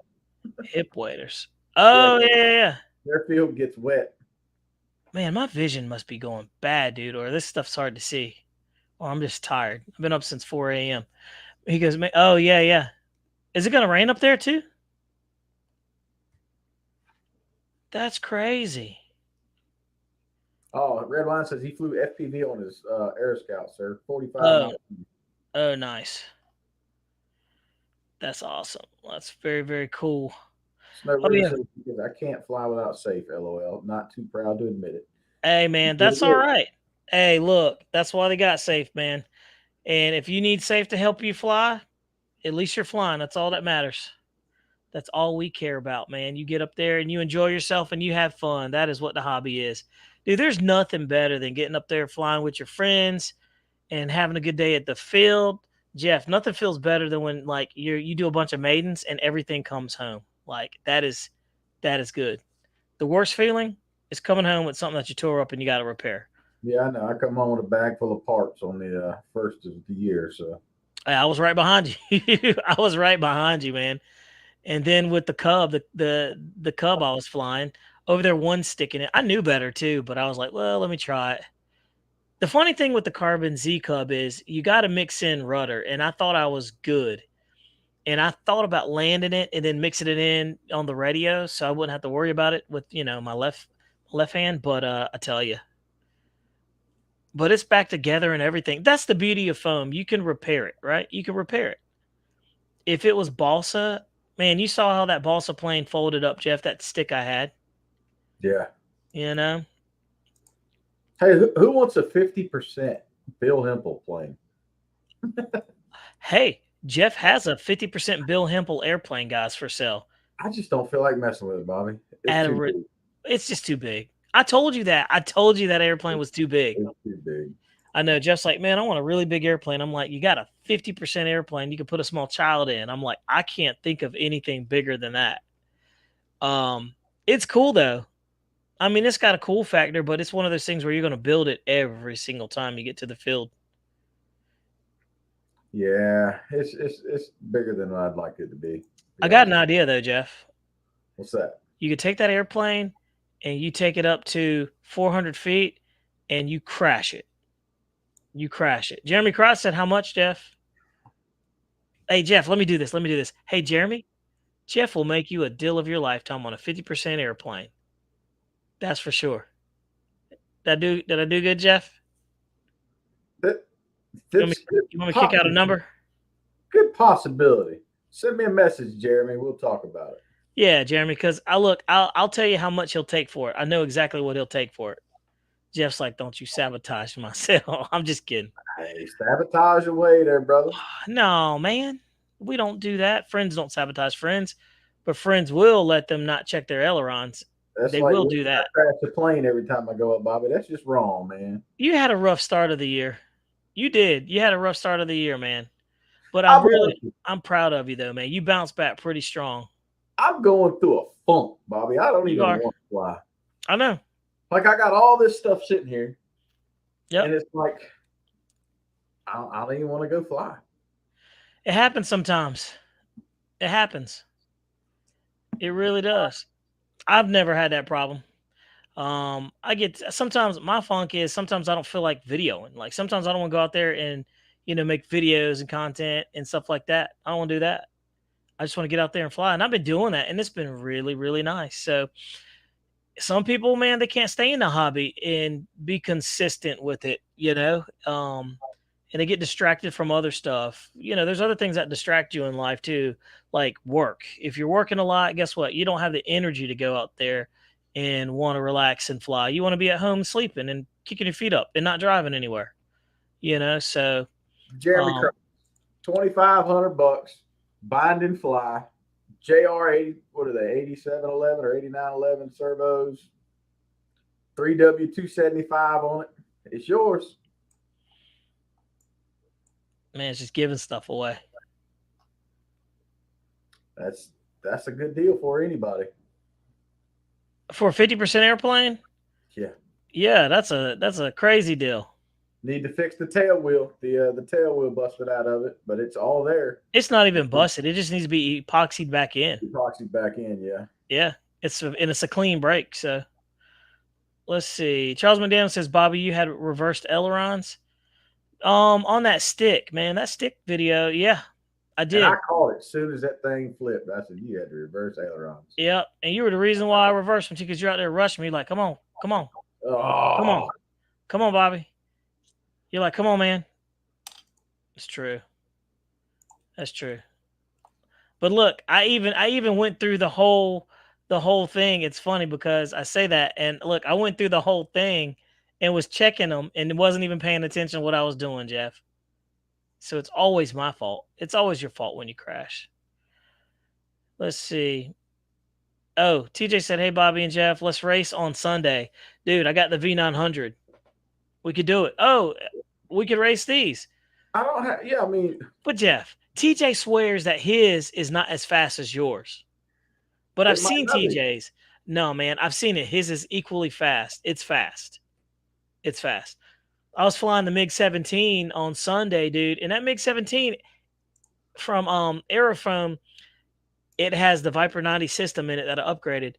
Hip waders. Oh, yeah. Their field gets wet. Man, my vision must be going bad, dude, or this stuff's hard to see. Or I'm just tired. I've been up since 4 a.m. He goes, oh, yeah. Is it going to rain up there too? That's crazy. Oh, Red Wine says he flew FPV on his Air Scout, sir. 45 miles. Oh, nice. That's awesome. That's very, very cool. Snow River says, because I can't fly without safe, LOL. Not too proud to admit it. Hey, man, that's all right. Hey, look, that's why they got safe, man. And if you need safe to help you fly, at least you're flying. That's all that matters. That's all we care about, man. You get up there and you enjoy yourself and you have fun. That is what the hobby is. Dude, there's nothing better than getting up there flying with your friends and having a good day at the field. Jeff, nothing feels better than when like you do a bunch of maidens and everything comes home. Like that is good. The worst feeling is coming home with something that you tore up and you got to repair. Yeah, I know. I come home with a bag full of parts on the first of the year. So I was right behind you. I was right behind you, man. And then with the Cub, the Cub I was flying over there, one stick in it. I knew better too, but I was like, well, let me try it. The funny thing with the Carbon Z Cub is you got to mix in rudder, and I thought I was good. And I thought about landing it and then mixing it in on the radio so I wouldn't have to worry about it with, my left hand. But I tell you, but it's back together and everything. That's the beauty of foam. You can repair it, right? You can repair it. If it was balsa, man, you saw how that balsa plane folded up, Jeff, that stick I had. Yeah. Hey, who wants a 50% Bill Hempel plane? Hey, Jeff has a 50% Bill Hempel airplane, guys, for sale. I just don't feel like messing with it, Bobby. It's just too big. I told you that. I told you that airplane was too big. It's too big. I know. Jeff's like, man, I want a really big airplane. I'm like, you got a 50% airplane you can put a small child in. I'm like, I can't think of anything bigger than that. It's cool though. I mean, it's got a cool factor, but it's one of those things where you're going to build it every single time you get to the field. Yeah, it's bigger than I'd like it to be. I got an idea though, Jeff. What's that? You could take that airplane and you take it up to 400 feet and you crash it. You crash it. Jeremy Cross said, how much, Jeff? Hey, Jeff, let me do this. Let me do this. Hey, Jeremy, Jeff will make you a deal of your lifetime on a 50% airplane. That's for sure. Did I do good, Jeff? That, You want that's me to kick out a number? good possibility. Send me a message, Jeremy. We'll talk about it. Yeah, Jeremy, because I'll tell you how much he'll take for it. I know exactly what he'll take for it. Jeff's like, don't you sabotage my sale. I'm just kidding. Hey, sabotage away there, brother. No, man. We don't do that. Friends don't sabotage friends, but friends will let them not check their ailerons. That's They like will do that. I crash the plane every time I go up, Bobby. That's just wrong, man. You had a rough start of the year. You did. You had a rough start of the year, man. But I'm proud of you, though, man. You bounced back pretty strong. I'm going through a funk, Bobby. I don't even want to fly. I know. Like, I got all this stuff sitting here. Yep. And it's like, I don't even want to go fly. It happens sometimes. It happens. It really does. I've never had that problem. I get sometimes my funk is sometimes I don't feel like videoing. Like sometimes I don't want to go out there and make videos and content and stuff like that. I don't want to do that. I just want to get out there and fly. And I've been doing that, and it's been really, really nice. So some people, man, they can't stay in the hobby and be consistent with it, and they get distracted from other stuff. There's other things that distract you in life too, like work. If you're working a lot, guess what? You don't have the energy to go out there and want to relax and fly. You want to be at home sleeping and kicking your feet up and not driving anywhere. So Jeremy, $2,500, bind and fly, JR80, what are they, 8711 or 8911 servos, 3W275 on it. It's yours. Man, it's just giving stuff away. That's a good deal for anybody. For a 50% airplane? Yeah. Yeah, that's a crazy deal. Need to fix the tail wheel. The tail wheel busted out of it, but it's all there. It's not even busted. It just needs to be epoxied back in. Epoxied back in, yeah. Yeah, it's a clean break. So let's see. Charles McDaniel says, Bobby, you had reversed ailerons. On that stick, man, that stick video, yeah, I did. And I called it as soon as that thing flipped. I said, you had to reverse ailerons. Yeah, and you were the reason why I reversed them too, because you're out there rushing me like, come on, Oh. come on, Bobby. You're like, come on, man. It's true. That's true. But look, I even went through the whole thing. It's funny because I say that, and look, I went through the whole thing and was checking them and wasn't even paying attention to what I was doing, Jeff. So it's always my fault. It's always your fault when you crash. Let's see. Oh, TJ said, hey, Bobby and Jeff, let's race on Sunday. Dude, I got the V900. We could do it. Oh, we could race these. I don't have, yeah, I mean. But Jeff, TJ swears that his is not as fast as yours. But I've seen TJ's. No, man, I've seen it. His is equally fast. It's fast. It's fast. I was flying the MiG-17 on Sunday, dude, and that MiG-17 from Aerofoam, it has the Viper 90 system in it that I upgraded.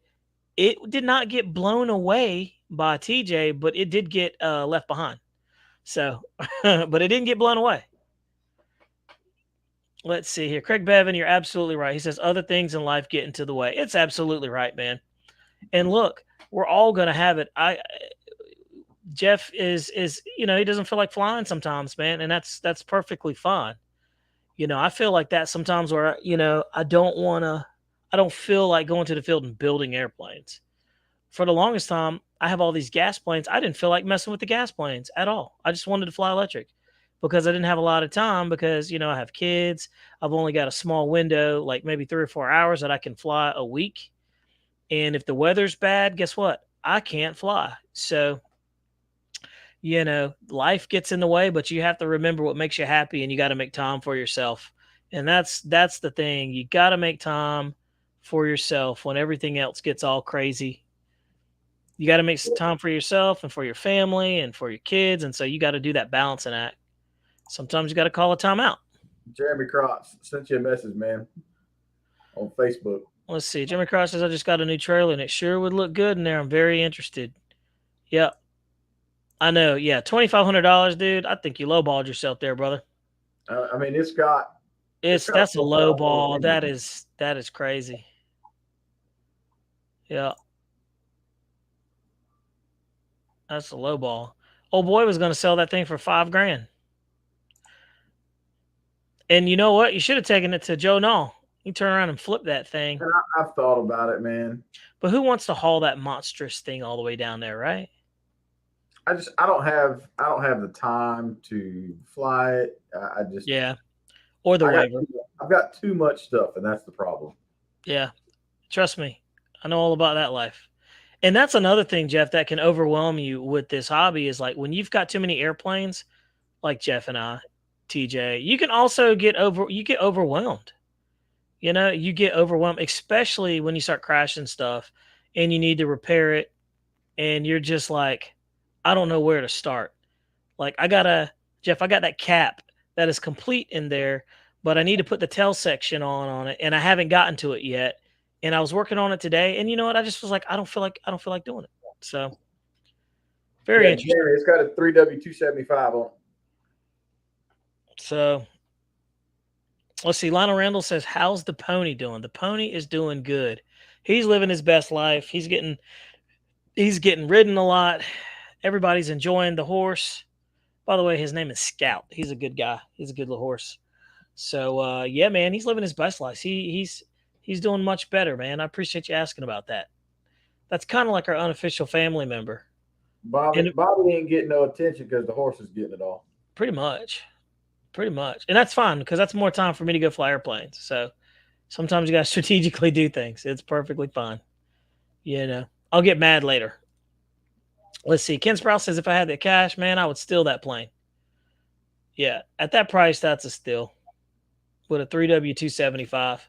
It did not get blown away by TJ, but it did get left behind. So, but it didn't get blown away. Let's see here. Craig Bevan, you're absolutely right. He says other things in life get into the way. It's absolutely right, man. And look, we're all going to have it. Jeff is he doesn't feel like flying sometimes, man, and that's perfectly fine. I feel like that sometimes where I don't feel like going to the field and building airplanes. For the longest time, I have all these gas planes. I didn't feel like messing with the gas planes at all. I just wanted to fly electric because I didn't have a lot of time because I have kids. I've only got a small window, like maybe 3 or 4 hours that I can fly a week. And if the weather's bad, guess what? I can't fly. So life gets in the way, but you have to remember what makes you happy, and you got to make time for yourself. And that's the thing. You got to make time for yourself when everything else gets all crazy. You got to make some time for yourself and for your family and for your kids. And so you got to do that balancing act. Sometimes you got to call a timeout. Jeremy Cross sent you a message, man, on Facebook. Let's see. Jeremy Cross says, I just got a new trailer and it sure would look good in there. I'm very interested. Yep. I know. Yeah, $2,500, dude. I think you lowballed yourself there, brother. I mean, it's got That's a low ball. engine. That is crazy. Yeah, that's a low ball. Old boy was going to sell that thing for $5,000. And you know what? You should have taken it to Joe Nall. You turn around and flip that thing. And I've thought about it, man. But who wants to haul that monstrous thing all the way down there, right? I don't have the time to fly it. I just Yeah. Or the I got waiver. I've got too much stuff, and that's the problem. Yeah. Trust me. I know all about that life. And that's another thing, Jeff, that can overwhelm you with this hobby is like when you've got too many airplanes, like Jeff and I, TJ, you can also get overwhelmed. You get overwhelmed, especially when you start crashing stuff and you need to repair it and you're just like, I don't know where to start. Like I got that cap that is complete in there, but I need to put the tail section on it and I haven't gotten to it yet. And I was working on it today and you know what? I just was like, I don't feel like doing it. So very Yeah, interesting. Jerry, it's got a 3W275 on it. So let's see. Lionel Randall says, how's the pony doing? The pony is doing good. He's living his best life. He's getting ridden a lot. Everybody's enjoying the horse. By the way, his name is Scout. He's a good guy. He's a good little horse. So yeah, man, he's living his best life. He's doing much better, man. I appreciate you asking about that. That's kind of like our unofficial family member. Bobby And ain't getting no attention because the horse is getting it all. pretty much. And that's fine because that's more time for me to go fly airplanes. So sometimes you got to strategically do things. It's perfectly fine. I'll get mad later. Let's see. Ken Sprouse says, if I had the cash, man, I would steal that plane. Yeah. At that price, that's a steal. With a 3W275.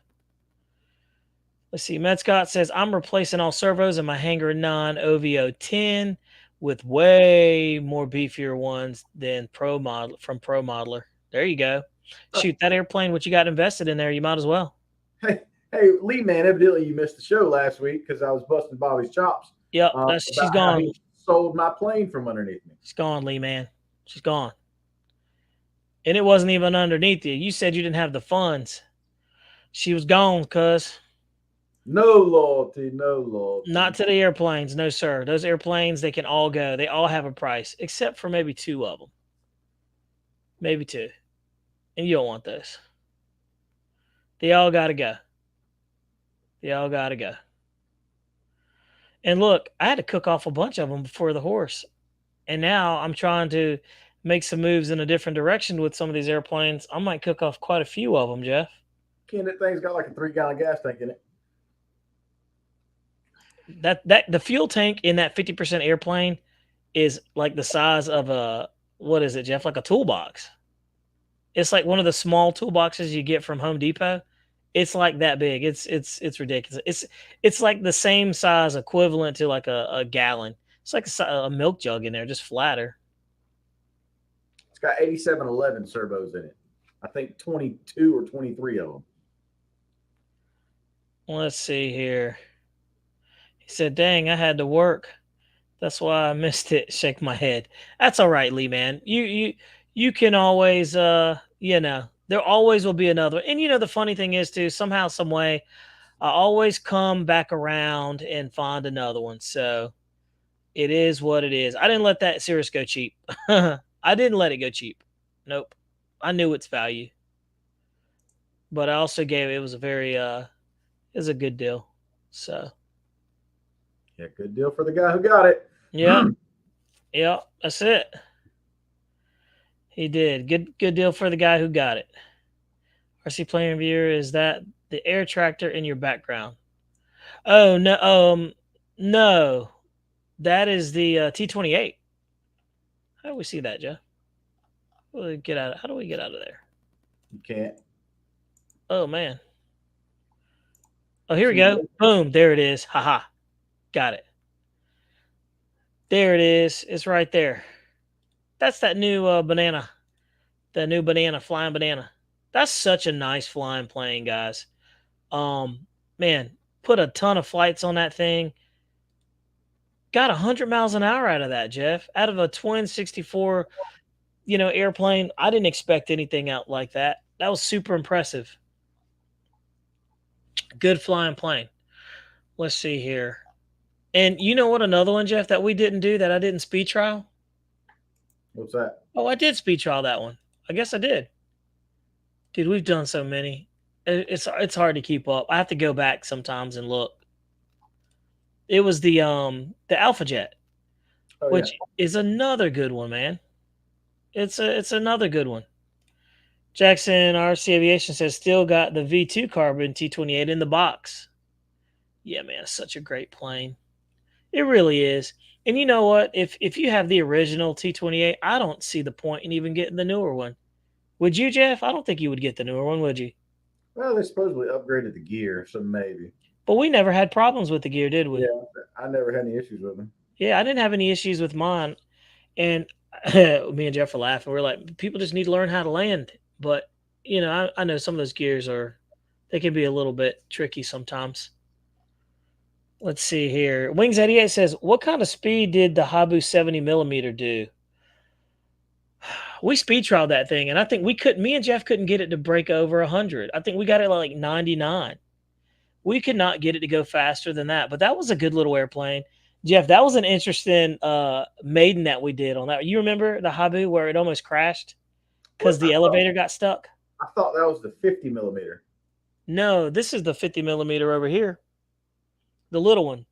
Let's see. Matt Scott says, I'm replacing all servos in my Hangar 9 OVO 10 with way more beefier ones than Pro Modeler. There you go. Shoot, that airplane, what you got invested in there, you might as well. Hey, Lee, man, evidently you missed the show last week because I was busting Bobby's chops. Yep, she's gone. He sold my plane from underneath me. She's gone, Lee, man. She's gone. And it wasn't even underneath you. You said you didn't have the funds. She was gone, cuz. No loyalty. Not to the airplanes, no, sir. Those airplanes, they can all go. They all have a price, except for maybe 2 of them. Maybe 2. And you don't want those. They all got to go. And look, I had to cook off a bunch of them before the horse. And now I'm trying to make some moves in a different direction with some of these airplanes. I might cook off quite a few of them, Jeff. Ken, that thing's got like a 3-gallon gas tank in it. That the fuel tank in that 50% airplane is like the size of a, what is it, Jeff? Like a toolbox. It's like one of the small toolboxes you get from Home Depot. It's like that big. It's ridiculous. It's like the same size equivalent to like a gallon. It's like a milk jug in there, just flatter. It's got 8711 servos in it. I think 22 or 23 of them. Let's see here. He said, dang, I had to work. That's why I missed it. Shake my head. That's all right, Lee, man. You can always, there always will be another. And, the funny thing is, too, somehow, some way, I always come back around and find another one. So it is what it is. I didn't let that Cirrus go cheap. I didn't let it go cheap. Nope. I knew its value. But I also it was a very, it was a good deal. So. Yeah, good deal for the guy who got it. Yeah. Yeah, that's it. He did. Good deal for the guy who got it. Rcplanereviewer, is that the air tractor in your background? Oh, no. No. That is the T-28. How do we see that, Joe? How do we get out of there? You can't. Oh, man. Oh, here we go. Boom. There it is. Haha. Got it. There it is. It's right there. That's that new banana. That new banana, flying banana. That's such a nice flying plane, guys. Man, put a ton of flights on that thing. got 100 miles an hour out of that, Jeff. Out of a twin 64, airplane. I didn't expect anything out like that. That was super impressive. Good flying plane. Let's see here. And you know what? Another one, Jeff, that we didn't do that I didn't speed trial. What's that? Oh, I did speed trial that one. I guess I did. Dude, we've done so many. It's hard to keep up. I have to go back sometimes and look. It was the Alpha Jet, Oh, which yeah. is another good one, man. It's another good one. Jackson RC Aviation says still got the V2 Carbon T28 in the box. Yeah, man, it's such a great plane. It really is. And you know what? If you have the original T28, I don't see the point in even getting the newer one. Would you, Jeff? I don't think you would get the newer one, would you? Well, they supposedly upgraded the gear, so maybe. But we never had problems with the gear, did we? Yeah, I never had any issues with them. Yeah, I didn't have any issues with mine. And me and Jeff were laughing. We're like, people just need to learn how to land. But, I know some of those gears they can be a little bit tricky sometimes. Let's see here. Wings 88 says, what kind of speed did the Habu 70 millimeter do? We speed trialed that thing, and I think me and Jeff couldn't get it to break over 100. I think we got it like 99. We could not get it to go faster than that, but that was a good little airplane. Jeff, that was an interesting maiden that we did on that. You remember the Habu where it almost crashed because the elevator got stuck? I thought that was the 50 millimeter. No, this is the 50 millimeter over here. The little one.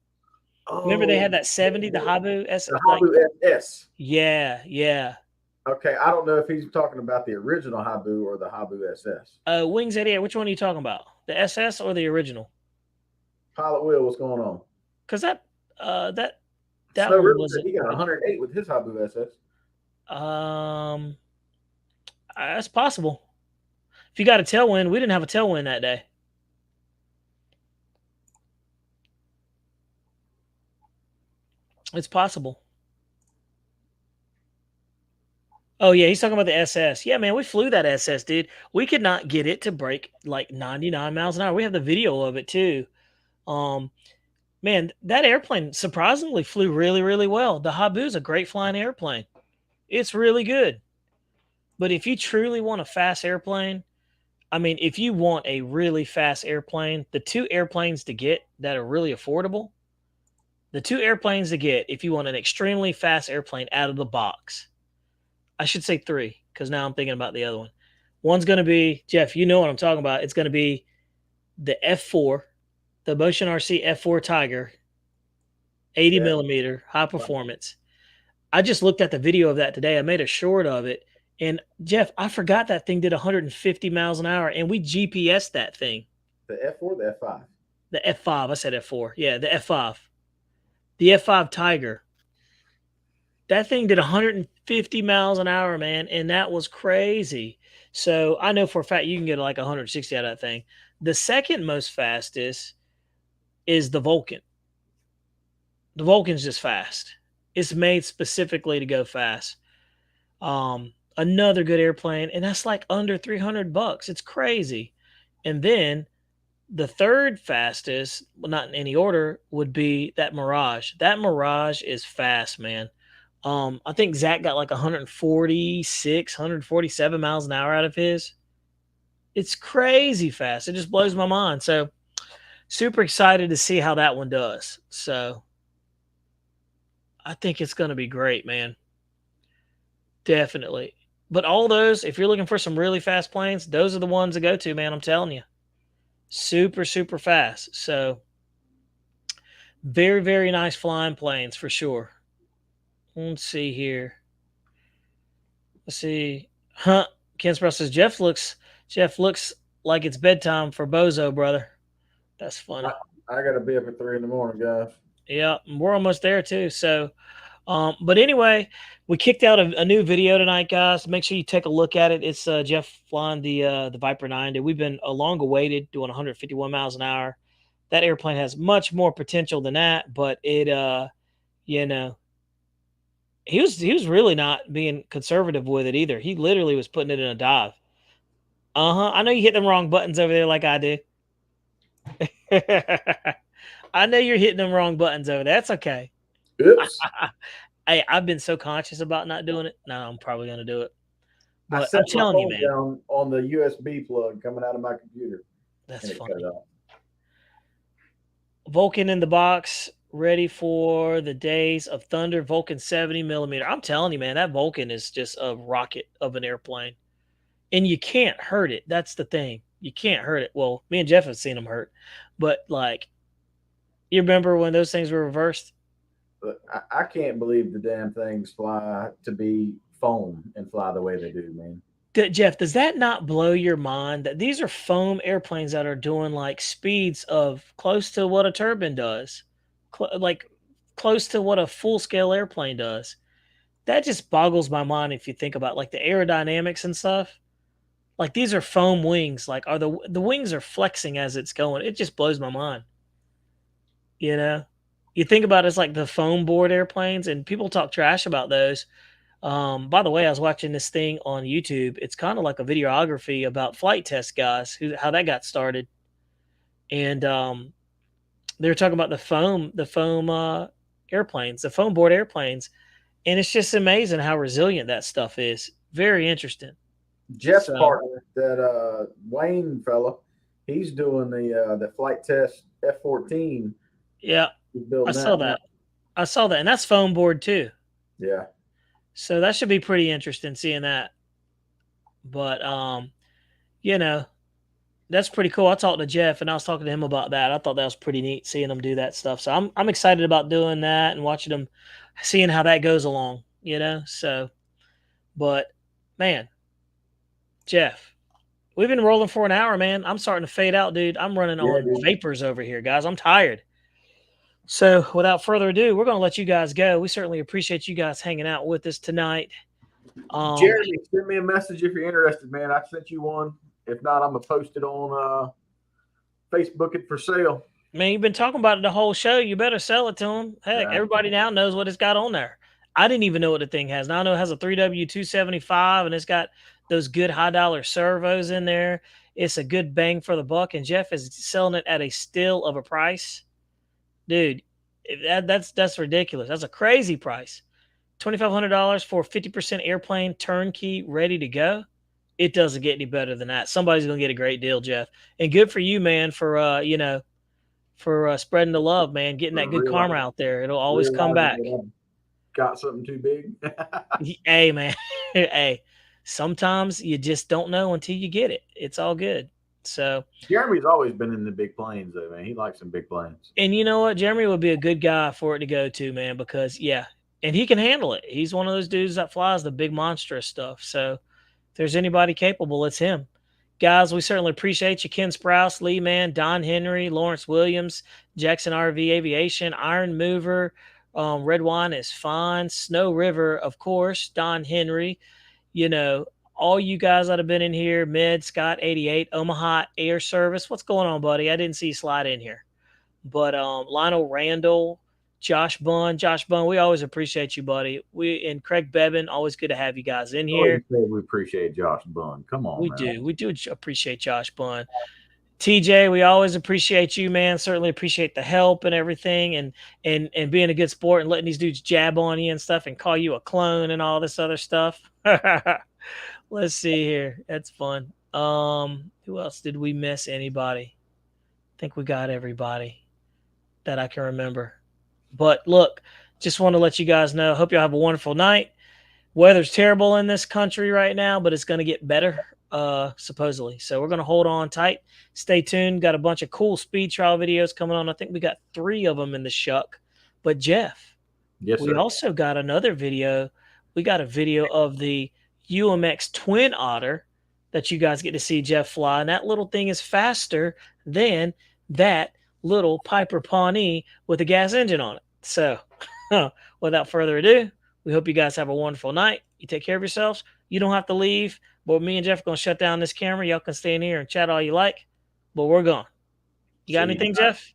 Oh, remember they had that 70, the Habu S. The Habu SS. Yeah, yeah. Okay, I don't know if he's talking about the original Habu or the Habu SS. Wings 88, which one are you talking about? The SS or the original? Pilot Will, what's going on? Because that Snow one River was said he got 108 with his Habu SS. That's possible. If you got a tailwind, we didn't have a tailwind that day. It's possible. Oh yeah, he's talking about the SS. Yeah, man, we flew that SS, dude. We could not get it to break like 99 miles an hour. We have the video of it too. Man, that airplane surprisingly flew really, really well. The Habu's a great flying airplane. It's really good. But if you truly want a fast airplane, I mean, if you want a really fast airplane, the two airplanes to get that are really affordable, the two airplanes to get if you want an extremely fast airplane out of the box, I should say three, because now I'm thinking about the other one. One's going to be, Jeff, you know what I'm talking about. It's going to be the F4, the Motion RC F4 Tiger, 80 millimeter, high performance. I just looked at the video of that today. I made a short of it. And Jeff, I forgot that thing did 150 miles an hour, and we GPSed that thing. The F4, the F5? The F5. I said F4. Yeah, the F5. The F5 Tiger. That thing did 150 miles an hour, man, and that was crazy. So I know for a fact you can get like 160 out of that thing. The second most fastest is the Vulcan. The Vulcan's just fast. It's made specifically to go fast. Another good airplane, and that's like under $300. It's crazy. And then the third fastest, well, not in any order, would be that Mirage. That Mirage is fast, man. I think Zach got like 146, 147 miles an hour out of his. It's crazy fast. It just blows my mind. So super excited to see how that one does. So I think it's going to be great, man. Definitely. But all those, if you're looking for some really fast planes, those are the ones to go to, man. I'm telling you. Super, super fast. So very, very nice flying planes for sure. Let's see here. Let's see. Ken Sprouse says Jeff looks like it's bedtime for Bozo, brother. That's funny. I gotta be up at 3 a.m, guys. Yeah, we're almost there too. So but anyway, we kicked out a new video tonight, guys. Make sure you take a look at it. It's Jeff flying the Viper 90. We've been long awaited, doing 151 miles an hour. That airplane has much more potential than that, but it he was really not being conservative with it either. He literally was putting it in a dive. I know you hit them wrong buttons over there like I do. I know you're hitting them wrong buttons over there. That's okay. Oops. Hey, I've been so conscious about not doing it. Now I'm probably gonna do it. I But set I'm my telling you, phone man, down on the USB plug coming out of my computer, that's and it cut funny. off. Vulcan in the box, ready for the days of thunder. Vulcan 70 millimeter. I'm telling you, man, that Vulcan is just a rocket of an airplane, and you can't hurt it. That's the thing. You can't hurt it. Well, me and Jeff have seen them hurt, but like, you remember when those things were reversed? But I can't believe the damn things fly to be foam and fly the way they do, man. Jeff, does that not blow your mind that these are foam airplanes that are doing like speeds of close to what a turbine does, like close to what a full scale airplane does? That just boggles my mind if you think about like the aerodynamics and stuff. Like these are foam wings. Like are the wings are flexing as it's going? It just blows my mind. You know, you think about it as like the foam board airplanes, and people talk trash about those. By the way, I was watching this thing on YouTube. It's kind of like a videography about flight test guys, how that got started, and they were talking about the foam airplanes, the foam board airplanes, and it's just amazing how resilient that stuff is. Very interesting. Jeff's So partner, that Wayne fella, he's doing the flight test F-14. yeah, He's I building saw that now. that. I saw that, and that's foam board too. Yeah. So that should be pretty interesting seeing that. But you know, that's pretty cool. I talked to Jeff and I was talking to him about that. I thought that was pretty neat seeing him do that stuff. So I'm excited about doing that and watching him, seeing how that goes along, you know? So, but man, Jeff, we've been rolling for an hour, man. I'm starting to fade out, dude. I'm running Yeah, on dude. vapors over here, guys. I'm tired. So without further ado, we're going to let you guys go. We certainly appreciate you guys hanging out with us tonight. Jeremy, send me a message if you're interested, man. I sent you one. If not, I'm gonna post it on Facebook it for sale. Man, you've been talking about it the whole show. You better sell it to them. Heck, Yeah. everybody now knows what it's got on there. I didn't even know what the thing has. Now I know it has a 3W275 and it's got those good high dollar servos in there. It's a good bang for the buck, and Jeff is selling it at a steal of a price. Dude, that's ridiculous. That's a crazy price. $2,500 for 50% airplane turnkey ready to go. It doesn't get any better than that. Somebody's gonna get a great deal, Jeff. And good for you, man, for spreading the love, man, getting that good karma out there. It'll always come back. That I've got something too big. Hey, man. Hey, sometimes you just don't know until you get it. It's all good. So, Jeremy's always been in the big planes, though, man. He likes some big planes. and you know what? Jeremy would be a good guy for it to go to, man, because, yeah, and he can handle it. He's one of those dudes that flies the big monstrous stuff. So, if there's anybody capable, it's him. Guys, we certainly appreciate you. Ken Sprouse, Lee Man, Don Henry, Lawrence Williams, Jackson RV Aviation, Iron Mover, Red Wine is Fine, Snow River, of course, Don Henry, you know, all you guys that have been in here, Med, Scott 88, Omaha Air Service. What's going on, buddy? I didn't see you slide in here. But Lionel Randall, Josh Bunn, we always appreciate you, buddy. And Craig Bevan, always good to have you guys in here. We appreciate Josh Bunn. Come on, man. We do appreciate Josh Bunn. TJ, we always appreciate you, man. Certainly appreciate the help and everything, and being a good sport and letting these dudes jab on you and stuff and call you a clone and all this other stuff. Let's see here. That's fun. Who else did we miss? Anybody? I think we got everybody that I can remember. But look, just want to let you guys know. Hope y'all have a wonderful night. Weather's terrible in this country right now, but it's going to get better, supposedly. So we're going to hold on tight. Stay tuned. Got a bunch of cool speed trial videos coming on. I think we got 3 of them in the shuck. But Jeff, Yes, we sir. also got another video. We got a video of the UMX Twin Otter that you guys get to see Jeff fly. And that little thing is faster than that little Piper Pawnee with a gas engine on it. So without further ado, we hope you guys have a wonderful night. You take care of yourselves. You don't have to leave. But me and Jeff are going to shut down this camera. Y'all can stay in here and chat all you like. But we're gone. You got anything, Jeff?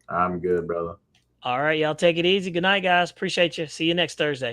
I'm good, brother. All right. Y'all take it easy. Good night, guys. Appreciate you. See you next Thursday.